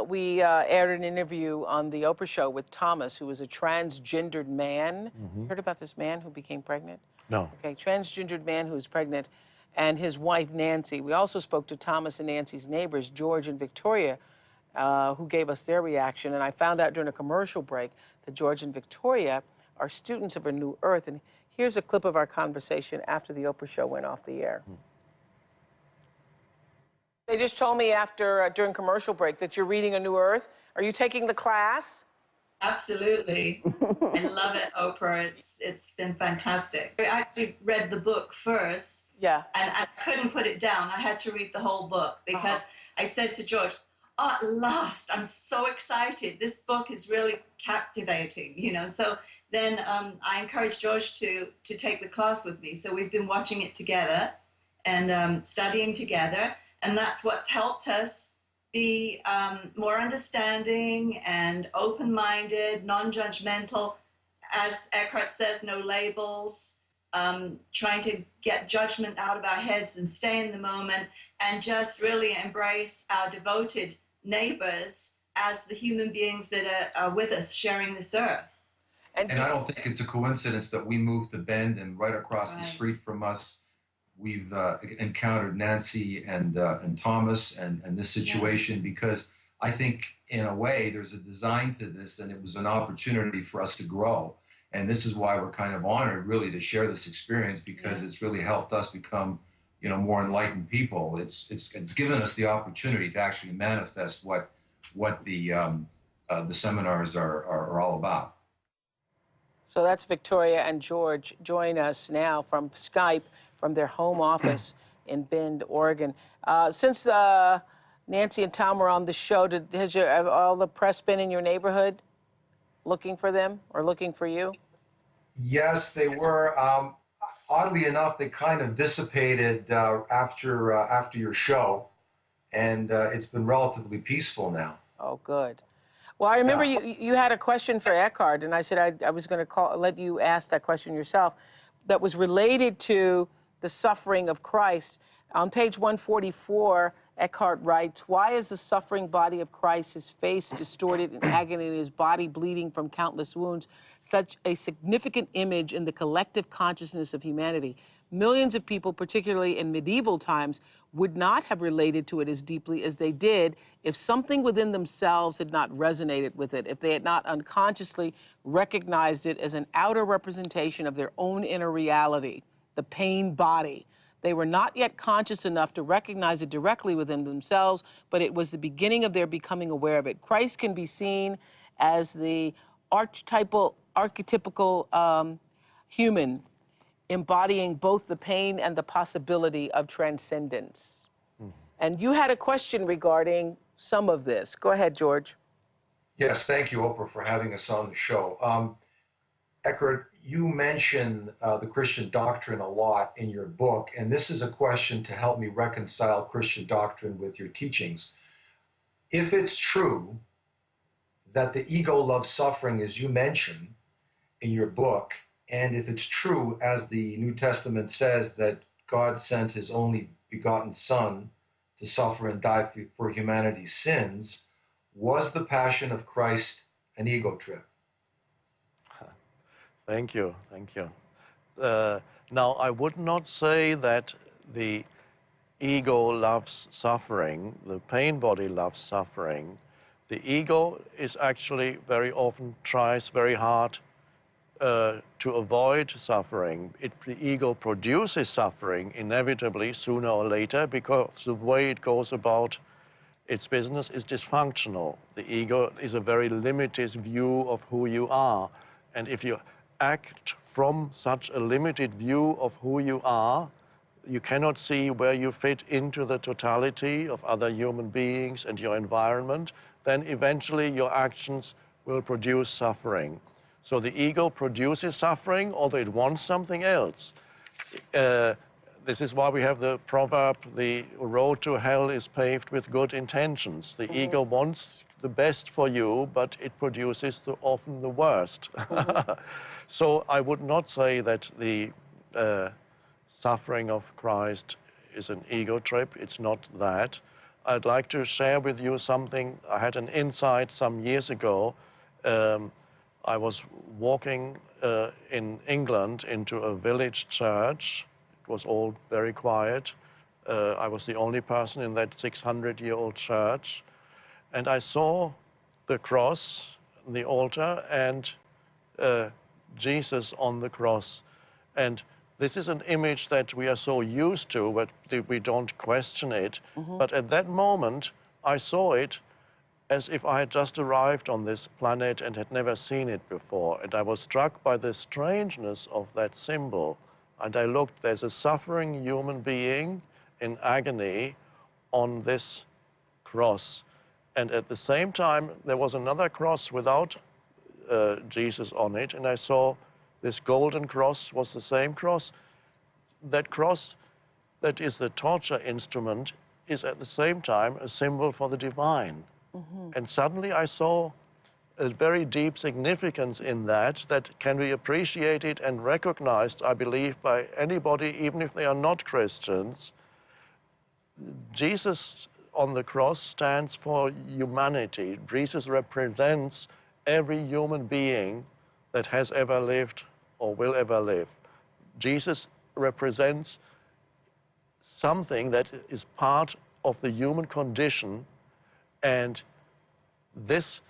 we aired an interview on The Oprah Show with Thomas, who was a transgendered man. Heard about this man who became pregnant? No. Okay, transgendered man who was pregnant, and his wife, Nancy. We also spoke to Thomas and Nancy's neighbors, George and Victoria, who gave us their reaction. And I found out during a commercial break that George and Victoria are students of A New Earth. And here's a clip of our conversation after The Oprah Show went off the air. They just told me during commercial break that you're reading A New Earth. Are you taking the class? Absolutely. I love it, Oprah. It's been fantastic. I actually read the book first. Yeah. And I couldn't put it down. I had to read the whole book because I said to George, oh, at last, I'm so excited. This book is really captivating, So then I encouraged George to take the class with me. So we've been watching it together and studying together. And that's what's helped us be more understanding and open-minded, non-judgmental. As Eckhart says, no labels, trying to get judgment out of our heads and stay in the moment and just really embrace our devoted neighbors as the human beings that are with us sharing this earth. And I don't think it's a coincidence that we moved the Bend, and right across the street from us, we've encountered Nancy and Thomas and this situation, because I think in a way there's a design to this, and it was an opportunity for us to grow. And this is why we're kind of honored really to share this experience, because it's really helped us become, more enlightened people. It's given us the opportunity to actually manifest what the seminars are all about. So that's Victoria and George. Join us now from Skype from their home office in Bend, Oregon. Since Nancy and Tom were on the show, has all the press been in your neighborhood looking for them or looking for you? Yes, they were. Oddly enough, they kind of dissipated after your show, and it's been relatively peaceful now. Oh, good. Well, I remember you had a question for Eckhart, and I said I was going to let you ask that question yourself. That was related to the suffering of Christ. On page 144, Eckhart writes, "Why is the suffering body of Christ, his face distorted in agony and his body bleeding from countless wounds, such a significant image in the collective consciousness of humanity? Millions of people, particularly in medieval times, would not have related to it as deeply as they did if something within themselves had not resonated with it, if they had not unconsciously recognized it as an outer representation of their own inner reality, the pain body. They were not yet conscious enough to recognize it directly within themselves, but it was the beginning of their becoming aware of it." Christ can be seen as the archetypical human, embodying both the pain and the possibility of transcendence. And you had a question regarding some of this. Go ahead, George. Yes, thank you, Oprah, for having us on the show. Eckhart, you mention the Christian doctrine a lot in your book, and this is a question to help me reconcile Christian doctrine with your teachings. If it's true that the ego loves suffering, as you mention in your book, and if it's true, as the New Testament says, that God sent his only begotten Son to suffer and die for humanity's sins, was the Passion of Christ an ego trip? Thank you, thank you. Now, I would not say that the ego loves suffering, the pain body loves suffering. The ego is actually very often tries very hard to avoid suffering. The ego produces suffering inevitably sooner or later because the way it goes about its business is dysfunctional. The ego is a very limited view of who you are. And if you act from such a limited view of who you are, you cannot see where you fit into the totality of other human beings and your environment, then eventually your actions will produce suffering. So the ego produces suffering, although it wants something else. This is why we have the proverb, the road to hell is paved with good intentions. The ego wants the best for you, but it produces often the worst. So I would not say that the suffering of Christ is an ego trip. It's not that. I'd like to share with you something. I had an insight some years ago. I was walking in England into a village church. It was all very quiet. I was the only person in that 600-year-old church. And I saw the cross, the altar, and Jesus on the cross. And this is an image that we are so used to, but we don't question it. But at that moment, I saw it as if I had just arrived on this planet and had never seen it before. And I was struck by the strangeness of that symbol. And I looked, there's a suffering human being in agony on this cross. And at the same time, there was another cross without Jesus on it. And I saw this golden cross was the same cross. That cross that is the torture instrument is at the same time a symbol for the divine. And suddenly I saw a very deep significance in that can be appreciated and recognized, I believe, by anybody, even if they are not Christians. Jesus on the cross stands for humanity. Jesus represents every human being that has ever lived or will ever live. Jesus represents something that is part of the human condition, and this,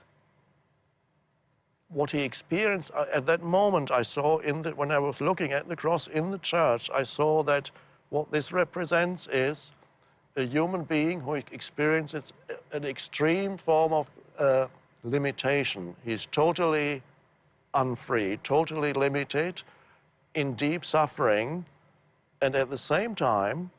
what he experienced at that moment, I saw when I was looking at the cross in the church, I saw that what this represents is a human being who experiences an extreme form of limitation. He's totally unfree, totally limited, in deep suffering, and at the same time,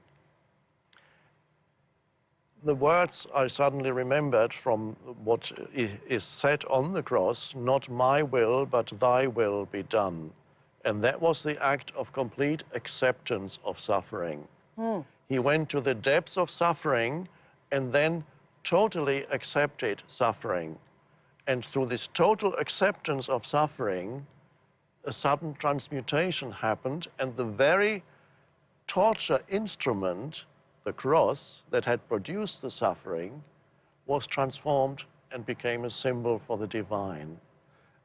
the words I suddenly remembered from what is said on the cross, "Not my will, but thy will be done." And that was the act of complete acceptance of suffering. He went to the depths of suffering and then totally accepted suffering. And through this total acceptance of suffering, a sudden transmutation happened, and the very torture instrument, the cross that had produced the suffering, was transformed and became a symbol for the divine.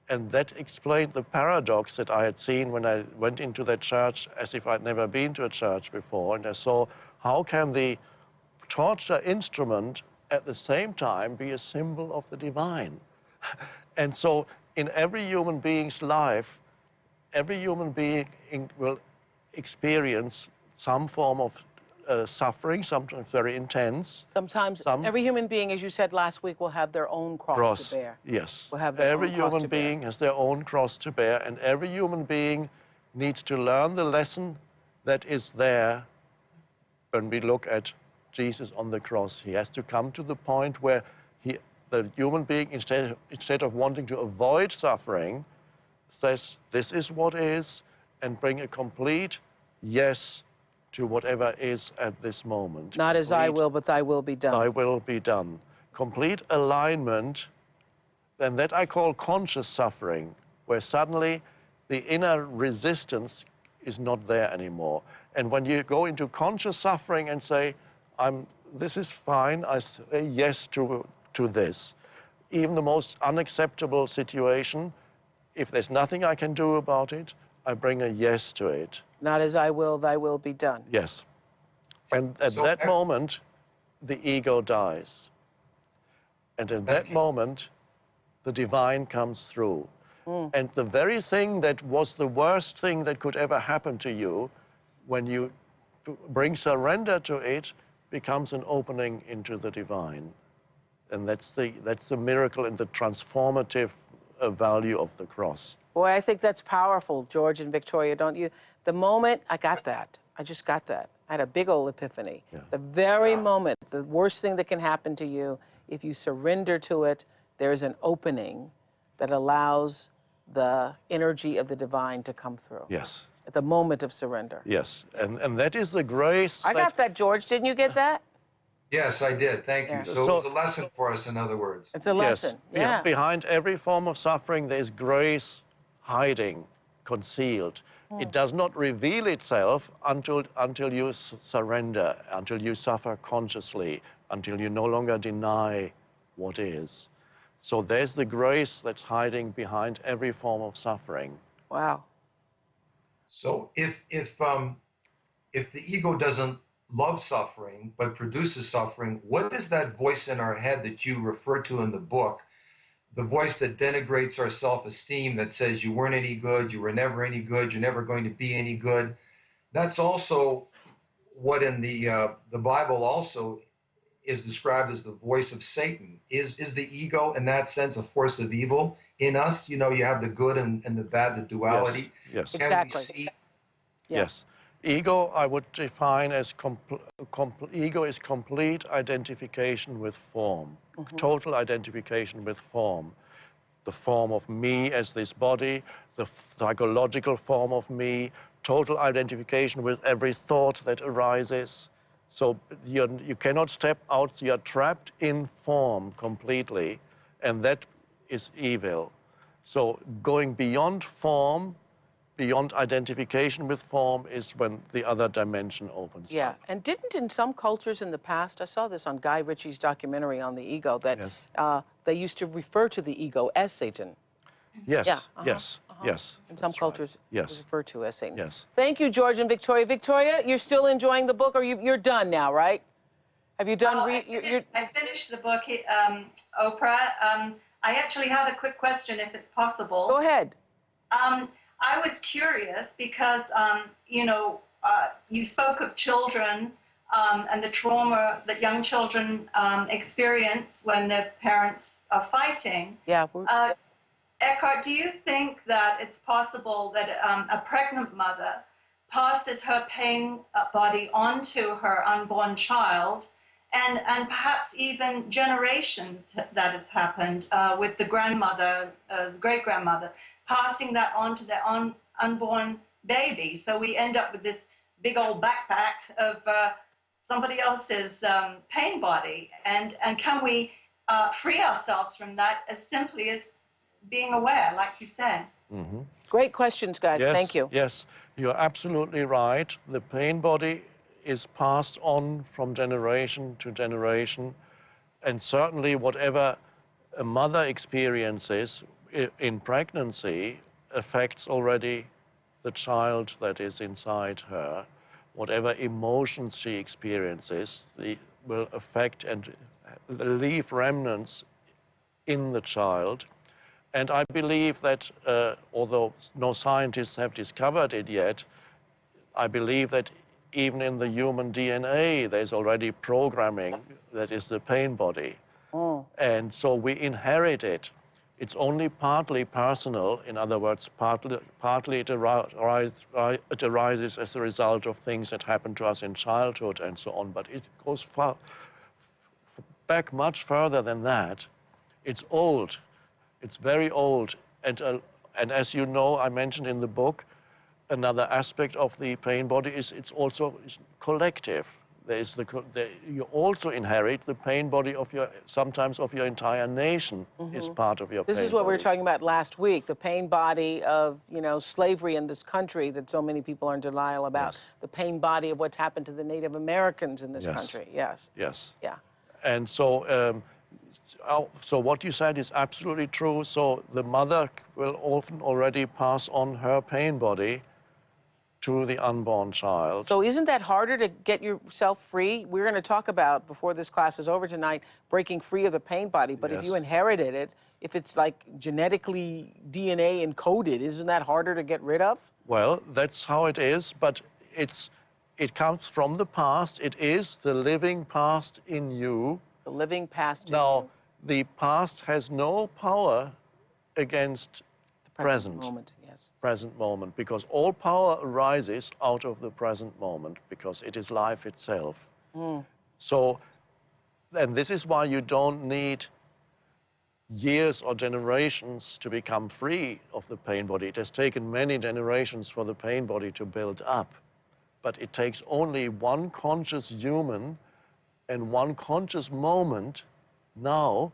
And that explained the paradox that I had seen when I went into that church, as if I'd never been to a church before, and I saw how can the torture instrument at the same time be a symbol of the divine. And so in every human being's life, every human being will experience some form of suffering, sometimes very intense. Sometimes every human being, as you said last week, will have their own cross to bear. Yes. Will have their every own cross human to bear. being has their own cross to bear, and every human being needs to learn the lesson that is there when we look at Jesus on the cross. He has to come to the point where the human being, instead of wanting to avoid suffering, says, this is what is, and bring a complete yes to whatever is at this moment. Not as I will, but thy will be done. Thy will be done. Complete alignment, and that I call conscious suffering, where suddenly the inner resistance is not there anymore. And when you go into conscious suffering and say, this is fine, I say yes to this, even the most unacceptable situation, if there's nothing I can do about it, I bring a yes to it. Not as I will, thy will be done. Yes. And at that moment, the ego dies. And in that moment, the divine comes through. And the very thing that was the worst thing that could ever happen to you, when you bring surrender to it, becomes an opening into the divine. And that's the miracle and the transformative value of the cross. Boy, I think that's powerful, George and Victoria, don't you? The moment I got that, I just got that. I had a big old epiphany. Yeah. The very moment, the worst thing that can happen to you, if you surrender to it, there's an opening that allows the energy of the divine to come through. Yes. At the moment of surrender. Yes, and that is the grace. I got that, George. Didn't you get that? Yes, I did. Thank you. So it was a lesson for us, in other words. It's a lesson. Yes. Yeah. Behind every form of suffering, there's grace hiding, concealed. It does not reveal itself until you surrender, until you suffer consciously, until you no longer deny what is. So there's the grace that's hiding behind every form of suffering. Wow. So if the ego doesn't love suffering but produces suffering, what is that voice in our head that you refer to in the book? The voice that denigrates our self-esteem, that says you weren't any good, you were never any good, you're never going to be any good. That's also what in the Bible also is described as the voice of Satan. Is the ego, in that sense, a force of evil in us? You know, you have the good and the bad, the duality. Yes. Exactly. Yes. Ego, I would define as ego is complete identification with form, total identification with form. The form of me as this body, the psychological form of me, total identification with every thought that arises. So you cannot step out, you're trapped in form completely, and that is evil. So going beyond form, beyond identification with form, is when the other dimension opens up. And didn't in some cultures in the past, I saw this on Guy Ritchie's documentary on the ego, that they used to refer to the ego as Satan. Yes, Yeah, yes. In some cultures, yes. it's referred to as Satan. Yes. Thank you, George and Victoria. Victoria, you're still enjoying the book, or you're done now, right? Have you done? I finished the book, Oprah. I actually had a quick question, if it's possible. Go ahead. I was curious because, you spoke of children and the trauma that young children experience when their parents are fighting. Yeah. Eckhart, do you think that it's possible that a pregnant mother passes her pain body onto her unborn child, and perhaps even generations that has happened with the grandmother, great-grandmother, passing that on to their unborn baby? So we end up with this big old backpack of somebody else's pain body. And can we free ourselves from that as simply as being aware, like you said? Great questions, guys. Yes, Thank you. yes, you're absolutely right. The pain body is passed on from generation to generation, and certainly whatever a mother experiences in pregnancy affects already the child that is inside her. Whatever emotions she experiences will affect and leave remnants in the child. And I believe that, although no scientists have discovered it yet, I believe that even in the human DNA, there's already programming that is the pain body. And so we inherit it. It's only partly personal. In other words, partly it arises as a result of things that happen to us in childhood and so on. But it goes back much further than that. It's old. It's very old. And as you know, I mentioned in the book, another aspect of the pain body is it's also collective. You also inherit the pain body of sometimes of your entire nation is part of your pain body. This is what we were talking about last week, the pain body of, slavery in this country that so many people are in denial about. Yes. The pain body of what's happened to the Native Americans in this country. Yes. Yes. Yeah. And so, so what you said is absolutely true. So the mother will often already pass on her pain body to the unborn child. So isn't that harder to get yourself free? We're going to talk about, before this class is over tonight, breaking free of the pain body. But if you inherited it, if it's like genetically DNA encoded, isn't that harder to get rid of? Well, that's how it is, but it comes from the past. It is the living past in you. The living past in now, you. The past has no power against the present moment. Yes. Present moment, because all power arises out of the present moment, because it is life itself. So, and this is why you don't need years or generations to become free of the pain body. It has taken many generations for the pain body to build up, but it takes only one conscious human and one conscious moment now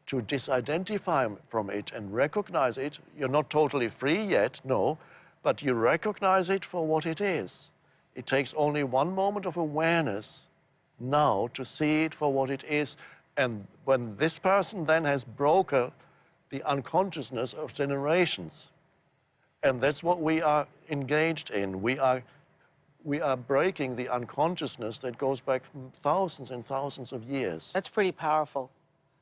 to disidentify from it and recognize it. You're not totally free yet, no, but you recognize it for what it is. It takes only one moment of awareness now to see it for what it is. And when this person then has broken the unconsciousness of generations, and that's what we are engaged in. We are breaking the unconsciousness that goes back thousands and thousands of years. That's pretty powerful.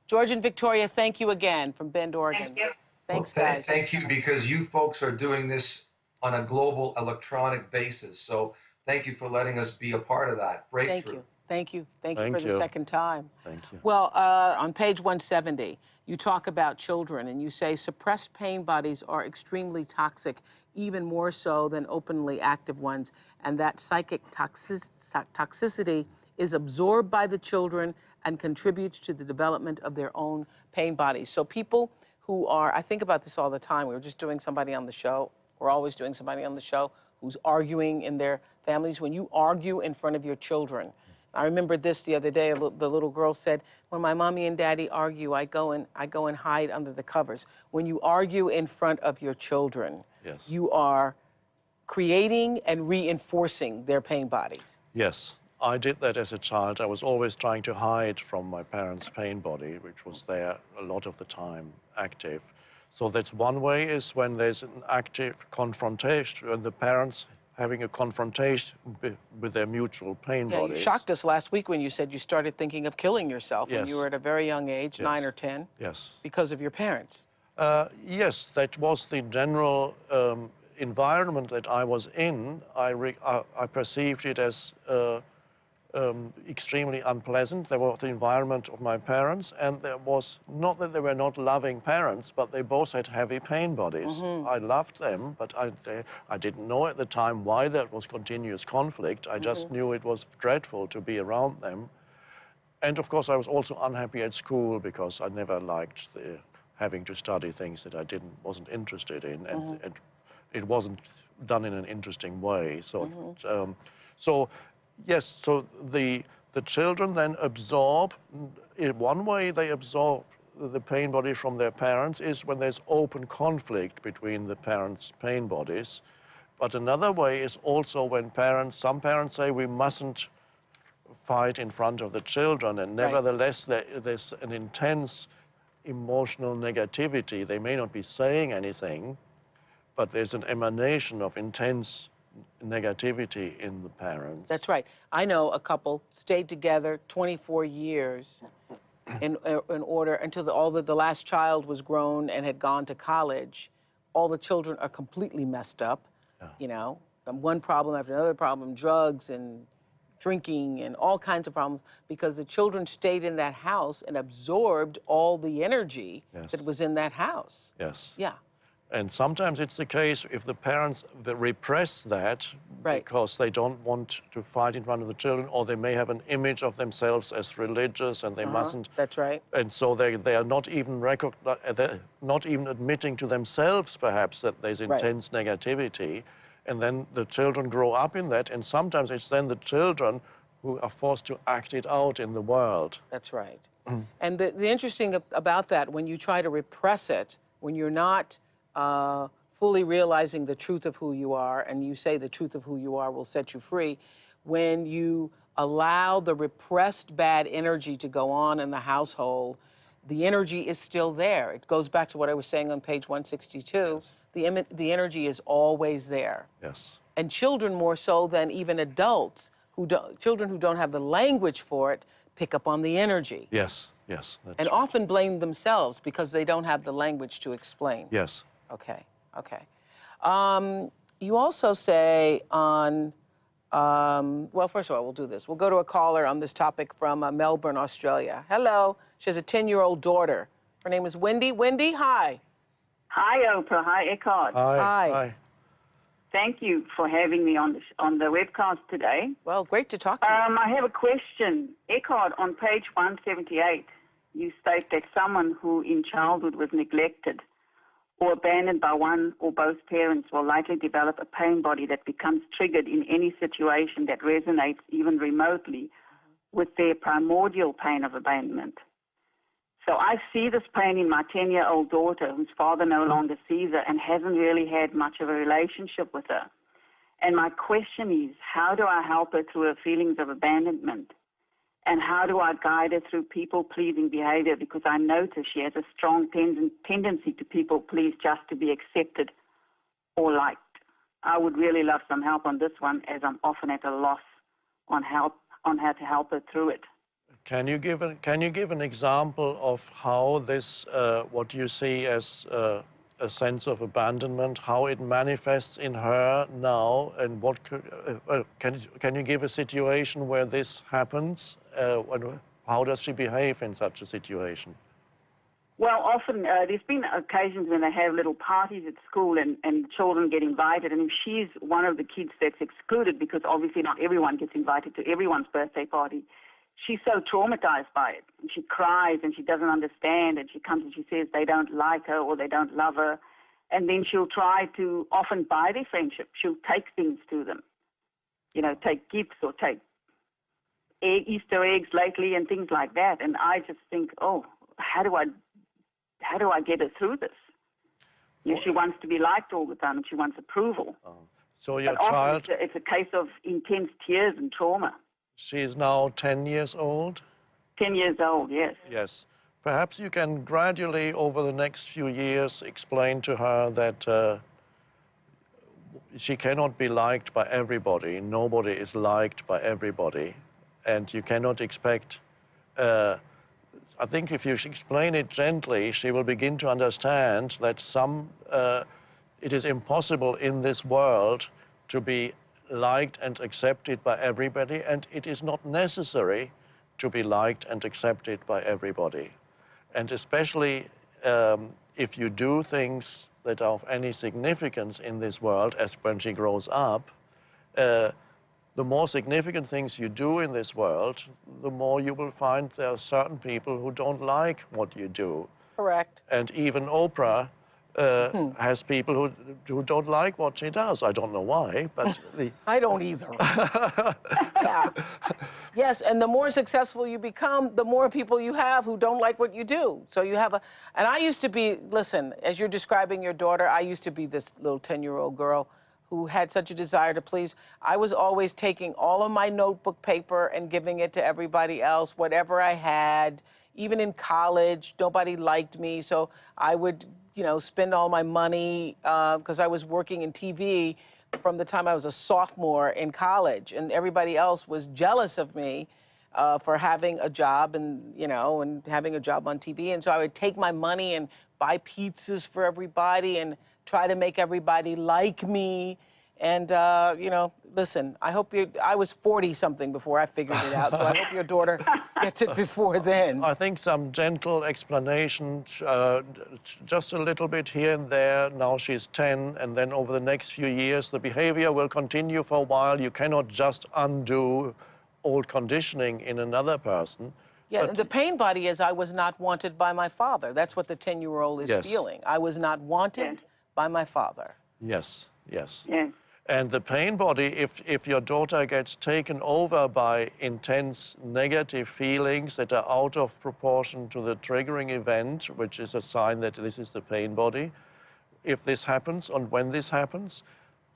George and Victoria, thank you again from Bend, Oregon. Thank you. Thanks, Well, guys. Thank you, because you folks are doing this on a global electronic basis. So thank you for letting us be a part of that breakthrough. Thank you. Thank you. Thank you for the second time. Thank you. Well, on page 170, you talk about children, and you say suppressed pain bodies are extremely toxic, even more so than openly active ones, and that psychic toxicity is absorbed by the children and contributes to the development of their own pain bodies. So people who are, I think about this all the time. We were just doing somebody on the show. We're always doing somebody on the show who's arguing in their families. When you argue in front of your children, I remember this the other day. The little girl said, "When my mommy and daddy argue, I go and hide under the covers." When you argue in front of your children, you are creating and reinforcing their pain bodies. Yes. I did that as a child. I was always trying to hide from my parents' pain body, which was there a lot of the time, active. So that's one way, is when there's an active confrontation, when the parents having a confrontation with their mutual pain bodies. You shocked us last week when you said you started thinking of killing yourself when you were at a very young age, 9 or 10, because of your parents. Yes, that was the general environment that I was in. I perceived it as extremely unpleasant. There was the environment of my parents, and there was, not that they were not loving parents, but they both had heavy pain bodies. I loved them, but I didn't know at the time why there was continuous conflict. I just knew it was dreadful to be around them. And of course, I was also unhappy at school because I never liked having to study things that I wasn't interested in, and it wasn't done in an interesting way. So, yes, so the children then absorb, in one way they absorb the pain body from their parents is when there's open conflict between the parents' pain bodies. But another way is also when some parents say we mustn't fight in front of the children, and nevertheless there's an intense emotional negativity. They may not be saying anything, but there's an emanation of intense negativity in the parents. That's right. I know a couple stayed together 24 years in order until the last child was grown and had gone to college. All the children are completely messed up, you know, and one problem after another problem, drugs and drinking and all kinds of problems, because the children stayed in that house and absorbed all the energy that was in that house. Yes. Yeah. And sometimes it's the case if the parents repress that because they don't want to fight in front of the children, or they may have an image of themselves as religious and they mustn't. That's right. And so they are not even they're not even admitting to themselves perhaps that there's intense negativity. And then the children grow up in that, and sometimes it's then the children who are forced to act it out in the world. That's right. And the interesting about that, when you try to repress it, when you're not fully realizing the truth of who you are, and you say the truth of who you are will set you free, when you allow the repressed bad energy to go on in the household, the energy is still there. It goes back to what I was saying on page 162. Yes. The energy is always there. Yes. And children more so than even adults, children who don't have the language for it, pick up on the energy. Yes, yes. And often blame themselves because they don't have the language to explain. Yes. Okay, okay. You also say on, well, first of all, we'll do this. We'll go to a caller on this topic from Melbourne, Australia. Hello. She has a 10-year-old daughter. Her name is Wendy. Wendy, hi. Hi, Oprah. Hi, Eckhart. Hi. Hi. Thank you for having me on the webcast today. Well, great to talk to you. I have a question. Eckhart, on page 178, you state that someone who in childhood was neglected or abandoned by one or both parents will likely develop a pain body that becomes triggered in any situation that resonates even remotely with their primordial pain of abandonment. So I see this pain in my 10-year-old daughter, whose father no longer sees her and hasn't really had much of a relationship with her. And my question is, how do I help her through her feelings of abandonment? And how do I guide her through people-pleasing behavior? Because I notice she has a strong tendency to people-please just to be accepted or liked. I would really love some help on this one, as I'm often at a loss on how to help her through it. Can you give an example of how this, what you see as a sense of abandonment, how it manifests in her now, and what could, can you give a situation where this happens? How does she behave in such a situation? Well, often there's been occasions when they have little parties at school and children get invited, and if she's one of the kids that's excluded, because obviously not everyone gets invited to everyone's birthday party, she's so traumatized by it. And she cries and she doesn't understand, and she comes and she says they don't like her or they don't love her. And then she'll try to often buy their friendship. She'll take things to them, you know, take gifts or take Easter eggs lately and things like that. And I just think, oh, how do I get her through this? You know, she wants to be liked all the time and she wants approval. So your but child... It's a case of intense tears and trauma. She is now 10 years old? 10 years old, yes. Yes. Perhaps you can gradually, over the next few years, explain to her that she cannot be liked by everybody. Nobody is liked by everybody. And you cannot expect... I think if you explain it gently, she will begin to understand that it is impossible in this world to be liked and accepted by everybody, and it is not necessary to be liked and accepted by everybody. And especially if you do things that are of any significance in this world, as when she grows up, the more significant things you do in this world, the more you will find there are certain people who don't like what you do. Correct. And even Oprah has people who don't like what she does. I don't know why, but I don't either. Yeah. Yes, and the more successful you become, the more people you have who don't like what you do. So you have and I used to be, listen, as you're describing your daughter, I used to be this little 10-year-old girl who had such a desire to please. I was always taking all of my notebook paper and giving it to everybody else, whatever I had. Even in college, nobody liked me, so I would, spend all my money because I was working in TV from the time I was a sophomore in college, and everybody else was jealous of me for having a job and having a job on TV. And so I would take my money and buy pizzas for everybody and try to make everybody like me. And, listen, I was 40-something before I figured it out, so I hope your daughter gets it before then. I think some gentle explanation, just a little bit here and there. Now she's 10, and then over the next few years, the behavior will continue for a while. You cannot just undo old conditioning in another person. Yeah, the pain body is I was not wanted by my father. That's what the 10-year-old is feeling. I was not wanted by my father. Yes, yes. Yeah. And the pain body, if your daughter gets taken over by intense negative feelings that are out of proportion to the triggering event, which is a sign that this is the pain body, if this happens and when this happens,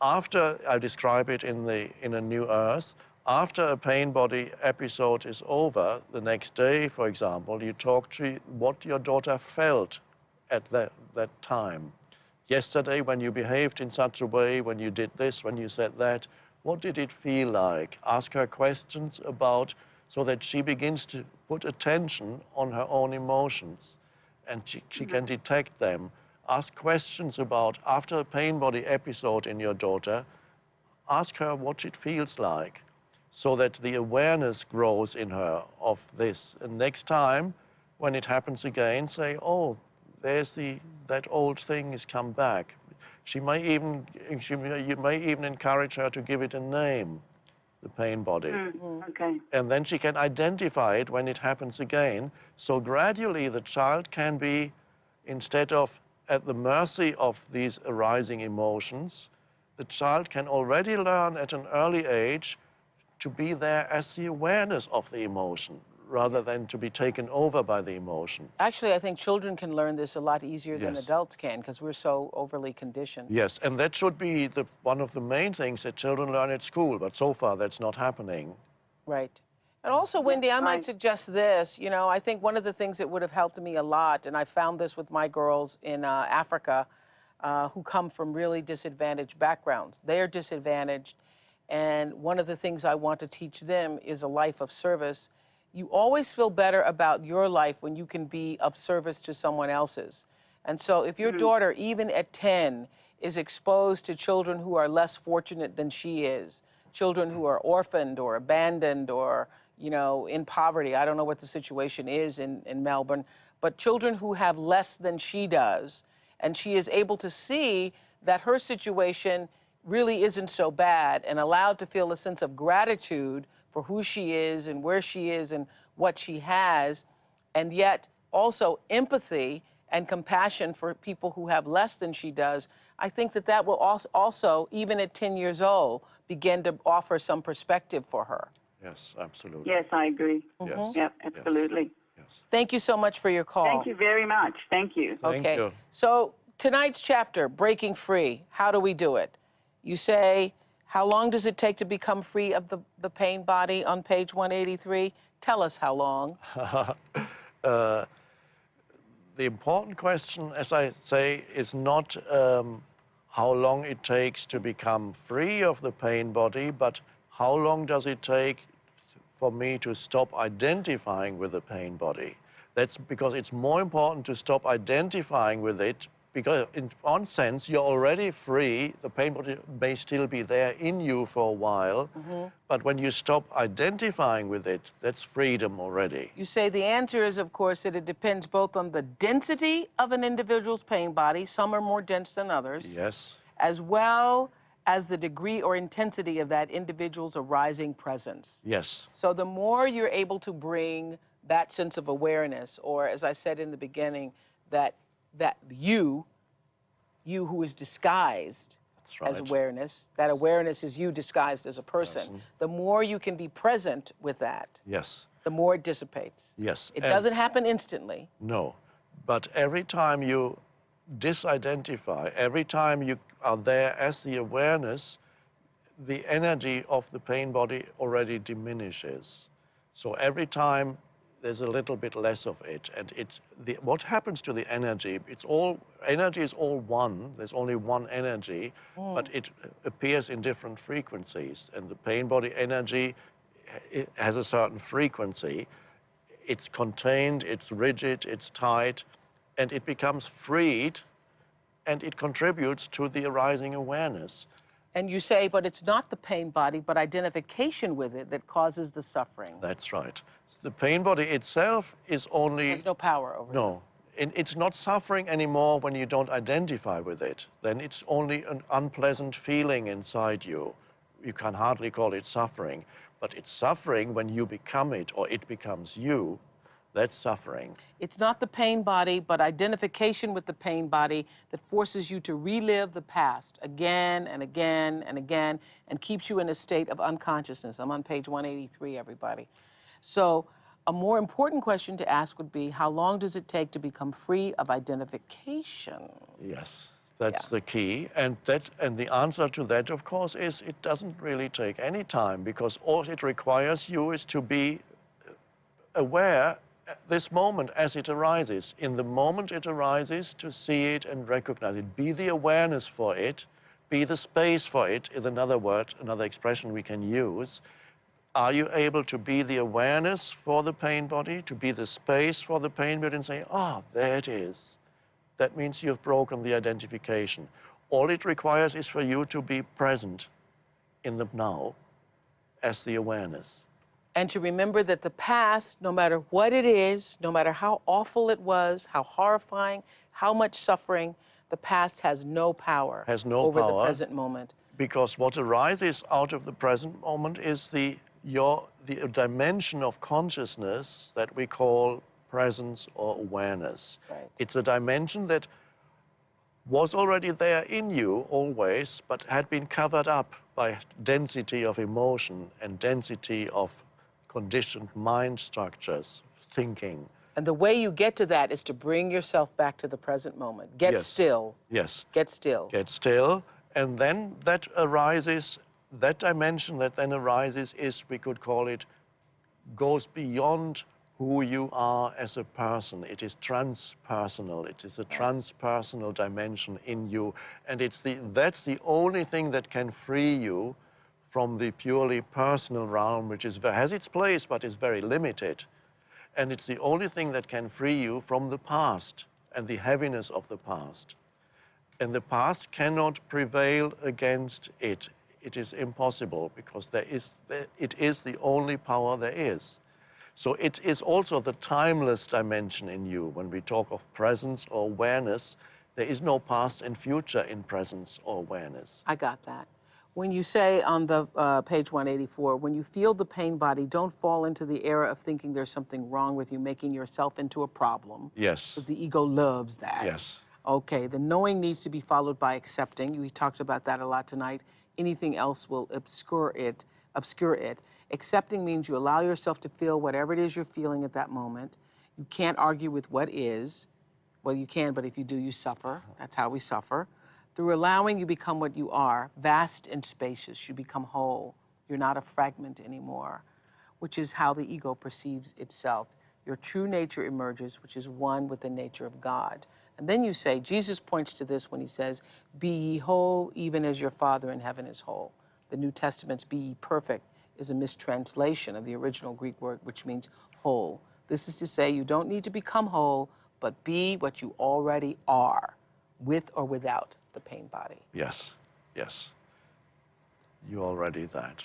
after, I describe it in A New Earth, after a pain body episode is over, the next day, for example, you talk to what your daughter felt at that time. Yesterday, when you behaved in such a way, when you did this, when you said that, what did it feel like? Ask her questions about, so that she begins to put attention on her own emotions and she can detect them. Ask questions about, after a pain body episode in your daughter, ask her what it feels like, so that the awareness grows in her of this. And next time, when it happens again, say, oh, there's that old thing has come back. You may even encourage her to give it a name, the pain body. Okay. And then she can identify it when it happens again. So gradually the child can be, instead of at the mercy of these arising emotions, the child can already learn at an early age to be there as the awareness of the emotion, rather than to be taken over by the emotion. Actually, I think children can learn this a lot easier than adults can, because we're so overly conditioned. Yes, and that should be one of the main things that children learn at school, but so far that's not happening. Right. And also, Wendy, I might suggest this. I think one of the things that would have helped me a lot, and I found this with my girls in Africa who come from really disadvantaged backgrounds. They are disadvantaged, and one of the things I want to teach them is a life of service. You always feel better about your life when you can be of service to someone else's. And so if your daughter, even at 10, is exposed to children who are less fortunate than she is, children who are orphaned or abandoned or, in poverty, I don't know what the situation is in Melbourne, but children who have less than she does, and she is able to see that her situation really isn't so bad and allowed to feel a sense of gratitude for who she is and where she is and what she has, and yet also empathy and compassion for people who have less than she does. I think that will also, even at 10 years old, begin to offer some perspective for her. Yes, absolutely. Yes, I agree. Yes. Yep, absolutely. Yes. Thank you so much for your call. Thank you very much. Thank you. Thank you. So tonight's chapter, Breaking Free, how do we do it? You say, how long does it take to become free of the pain body on page 183? Tell us how long. The important question, as I say, is not how long it takes to become free of the pain body, but how long does it take for me to stop identifying with the pain body? That's because it's more important to stop identifying with it, because in one sense, you're already free. The pain body may still be there in you for a while, but when you stop identifying with it, that's freedom already. You say the answer is, of course, that it depends both on the density of an individual's pain body, some are more dense than others, Yes. as well as the degree or intensity of that individual's arising presence. Yes. So the more you're able to bring that sense of awareness, or as I said in the beginning, that you you who is disguised That's right. as awareness. That awareness is you disguised as a person. The more you can be present with that, yes, the more it dissipates. yes. It doesn't happen instantly. No, but every time you disidentify, every time you are there as the awareness, the energy of the pain body already diminishes. So every time there's a little bit less of it, and what happens to the energy? Energy is all one. There's only one energy, but it appears in different frequencies, and the pain body energy it has a certain frequency. It's contained, it's rigid, it's tight, and it becomes freed, and it contributes to the arising awareness. And you say, but it's not the pain body, but identification with it that causes the suffering. That's right. The pain body itself is only... There's no power over it. No. It's not suffering anymore when you don't identify with it. Then it's only an unpleasant feeling inside you. You can hardly call it suffering. But it's suffering when you become it, or it becomes you. That's suffering. It's not the pain body, but identification with the pain body that forces you to relive the past again and again and again and keeps you in a state of unconsciousness. I'm on page 183, everybody. So a more important question to ask would be, how long does it take to become free of identification? Yes, that's the key. And the answer to that, of course, is it doesn't really take any time, because all it requires you is to be aware this moment as it arises. In the moment it arises, to see it and recognize it. Be the awareness for it, be the space for it, is another word, another expression we can use. Are you able to be the awareness for the pain body, to be the space for the pain body and say, ah, there it is. That means you've broken the identification. All it requires is for you to be present in the now as the awareness. And to remember that the past, no matter what it is, no matter how awful it was, how horrifying, how much suffering, the past has no power over the present moment. Because what arises out of the present moment is the dimension of consciousness that we call presence or awareness. Right. It's a dimension that was already there in you always, but had been covered up by density of emotion and density of conditioned mind structures, thinking. And the way you get to that is to bring yourself back to the present moment. Get still. Yes. Get still. Get still. And then that arises, that dimension that then arises is, we could call it, goes beyond who you are as a person. It is transpersonal. It is a transpersonal dimension in you. And that's the only thing that can free you from the purely personal realm, which has its place, but is very limited. And it's the only thing that can free you from the past and the heaviness of the past. And the past cannot prevail against it. It is impossible, because it is the only power there is. So it is also the timeless dimension in you. When we talk of presence or awareness, there is no past and future in presence or awareness. I got that. When you say on the page 184, when you feel the pain body, don't fall into the error of thinking there's something wrong with you, making yourself into a problem. Yes. Because the ego loves that. Yes. Okay, the knowing needs to be followed by accepting. We talked about that a lot tonight. Anything else will obscure it. Accepting means you allow yourself to feel whatever it is you're feeling at that moment. You can't argue with what is. Well, you can, but if you do, you suffer. That's how we suffer. Through allowing, you become what you are, vast and spacious. You become whole. You're not a fragment anymore, which is how the ego perceives itself. Your true nature emerges, which is one with the nature of God. And then you say, Jesus points to this when he says, be ye whole, even as your Father in heaven is whole. The New Testament's be ye perfect is a mistranslation of the original Greek word, which means whole. This is to say, you don't need to become whole, but be what you already are, with or without the pain body. Yes, yes. You're already that.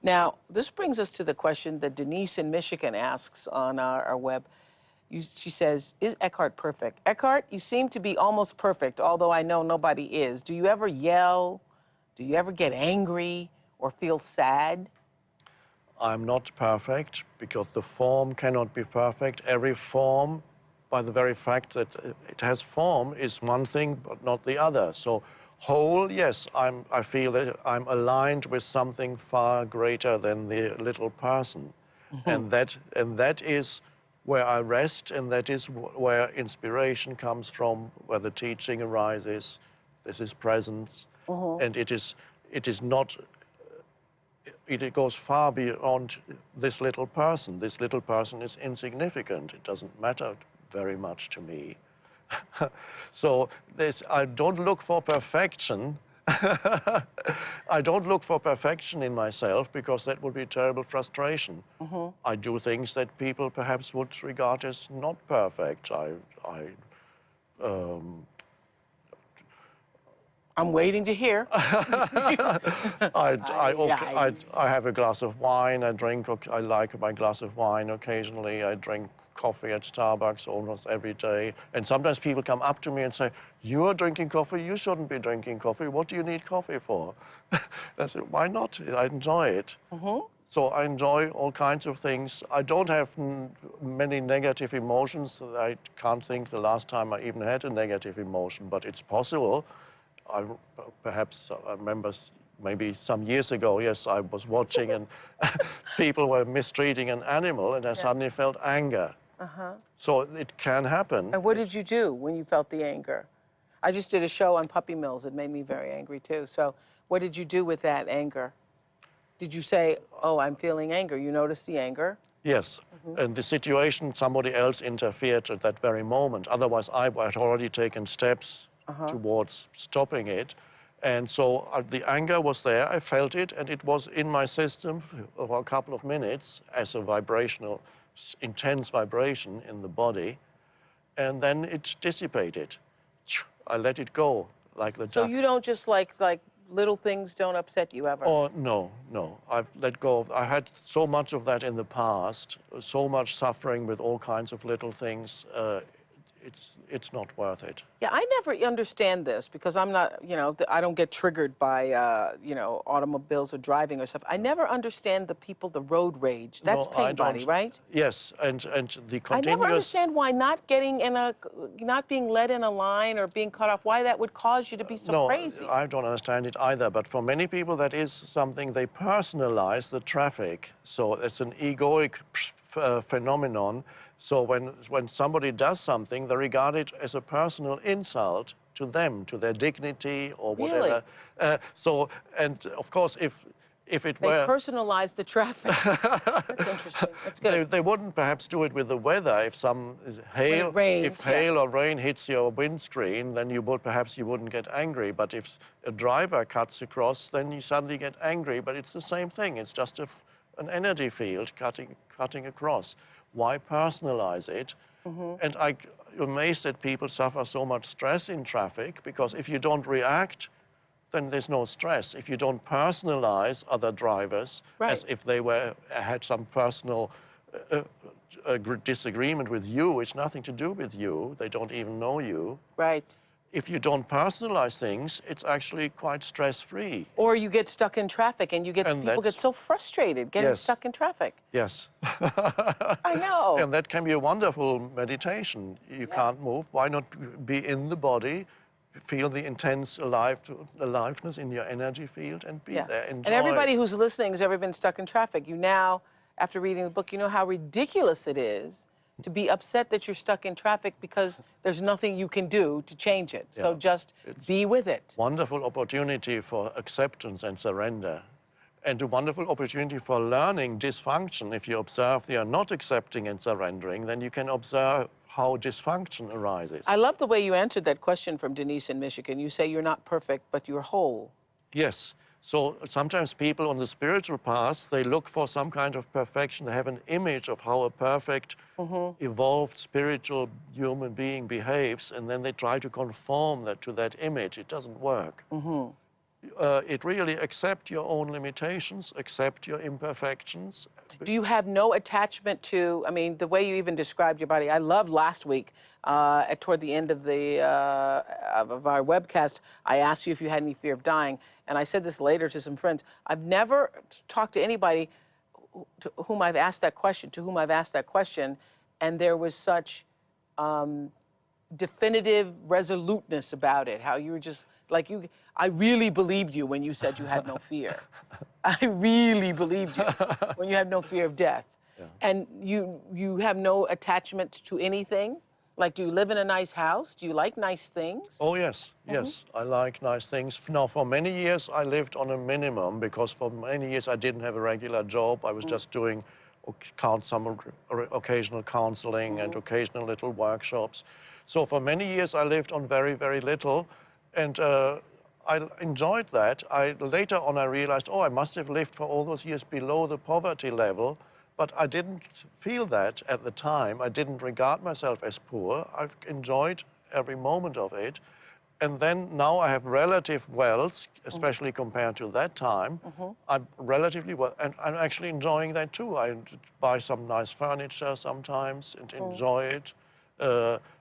Now, this brings us to the question that Denise in Michigan asks on our web. She says, is Eckhart perfect? Eckhart, you seem to be almost perfect, although I know nobody is. Do you ever yell? Do you ever get angry or feel sad? I'm not perfect, because the form cannot be perfect. Every form, by the very fact that it has form is one thing, but not the other. So whole, yes, I feel that I'm aligned with something far greater than the little person. And that is where I rest, and that is where inspiration comes from, where the teaching arises. This is presence. And it is not, it goes far beyond this little person. This little person is insignificant. It doesn't matter very much to me. So I don't look for perfection. I don't look for perfection in myself, because that would be terrible frustration. I do things that people perhaps would regard as not perfect. I'm waiting to hear. I have a glass of wine. I like my glass of wine occasionally. I drink coffee at Starbucks almost every day. And sometimes people come up to me and say, "You're drinking coffee, you shouldn't be drinking coffee. What do you need coffee for?" I said, "Why not? I enjoy it." So I enjoy all kinds of things. I don't have many negative emotions. I can't think the last time I even had a negative emotion, but it's possible. I remember maybe some years ago, yes, I was watching and people were mistreating an animal, and I suddenly felt anger. So it can happen. And what did you do when you felt the anger? I just did a show on puppy mills. It made me very angry too. So what did you do with that anger? Did you say, "Oh, I'm feeling anger"? You noticed the anger? Yes. And the situation, somebody else interfered at that very moment. Otherwise, I had already taken steps towards stopping it. And so the anger was there, I felt it, and it was in my system for a couple of minutes as a vibrational, intense vibration in the body, and then it dissipated. I let it go, like the So duck. you don't just like little things don't upset you ever? Oh, no. I've let go. I had so much of that in the past, so much suffering with all kinds of little things. It's not worth it. Yeah, I never understand this, because I'm not, I don't get triggered by, automobiles or driving or stuff. I never understand the road rage. That's No, I pain body, don't. right? Yes, and the I never continuous. understand why not being led in a line or being cut off, why that would cause you to be so crazy. No, I don't understand it either. But for many people, that is something they personalize the traffic. So it's an egoic phenomenon. So when somebody does something, they regard it as a personal insult to them, to their dignity or whatever. Really? And of course, if it were... They personalize the traffic. That's interesting. That's good. They wouldn't perhaps do it with the weather. If some hail, hail or rain hits your windscreen, then you wouldn't get angry. But if a driver cuts across, then you suddenly get angry. But it's the same thing. It's just an energy field cutting across. Why personalize it? And I'm amazed that people suffer so much stress in traffic, because if you don't react, then there's no stress. If you don't personalize other drivers as if they had some personal disagreement with you, it's nothing to do with you. They don't even know you. Right. If you don't personalize things, it's actually quite stress-free. Or you get stuck in traffic, and people get so frustrated getting stuck in traffic. Yes. I know. And that can be a wonderful meditation. You can't move. Why not be in the body, feel the intense aliveness in your energy field, and be there, enjoy. And everybody who's listening who's ever been stuck in traffic, you now, after reading the book, you know how ridiculous it is to be upset that you're stuck in traffic, because there's nothing you can do to change it. So just be with it. Wonderful opportunity for acceptance and surrender. And a wonderful opportunity for learning dysfunction. If you observe they are not accepting and surrendering, then you can observe how dysfunction arises. I love the way you answered that question from Denise in Michigan. You say you're not perfect, but you're whole. Yes. So sometimes people on the spiritual path, they look for some kind of perfection. They have an image of how a perfect, evolved, spiritual human being behaves, and then they try to conform that to that image. It doesn't work. It really accept your own limitations, accept your imperfections. Do you have no attachment to, I mean, the way you even described your body? I loved last week, toward the end of our webcast, I asked you if you had any fear of dying, and I said this later to some friends. I've never talked to anybody to whom I've asked that question, and there was such definitive resoluteness about it, how you were just like I really believed you when you said you had no fear. I really believed you when you had no fear of death. Yeah. And you have no attachment to anything? Like, do you live in a nice house? Do you like nice things? Oh, yes, yes, I like nice things. Now, for many years, I lived on a minimum because for many years I didn't have a regular job. I was just doing some occasional counseling and occasional little workshops. So for many years, I lived on very, very little, and I enjoyed that. Later on, I realized, oh, I must have lived for all those years below the poverty level. But I didn't feel that at the time. I didn't regard myself as poor. I've enjoyed every moment of it. And then now I have relative wealth, especially compared to that time. I'm relatively well, and I'm actually enjoying that too. I buy some nice furniture sometimes and enjoy it.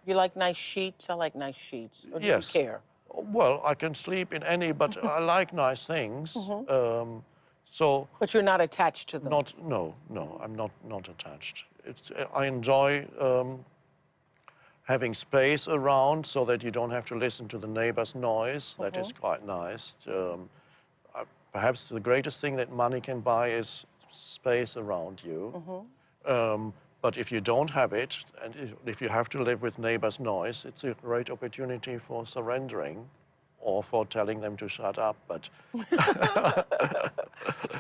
You like nice sheets? I like nice sheets. Or do Yes. you care? Well, I can sleep in any, but I like nice things. But you're not attached to them? No, I'm not attached. I enjoy having space around so that you don't have to listen to the neighbor's noise. That is quite nice. Perhaps the greatest thing that money can buy is space around you. But if you don't have it, and if you have to live with neighbor's noise, it's a great opportunity for surrendering or for telling them to shut up, but...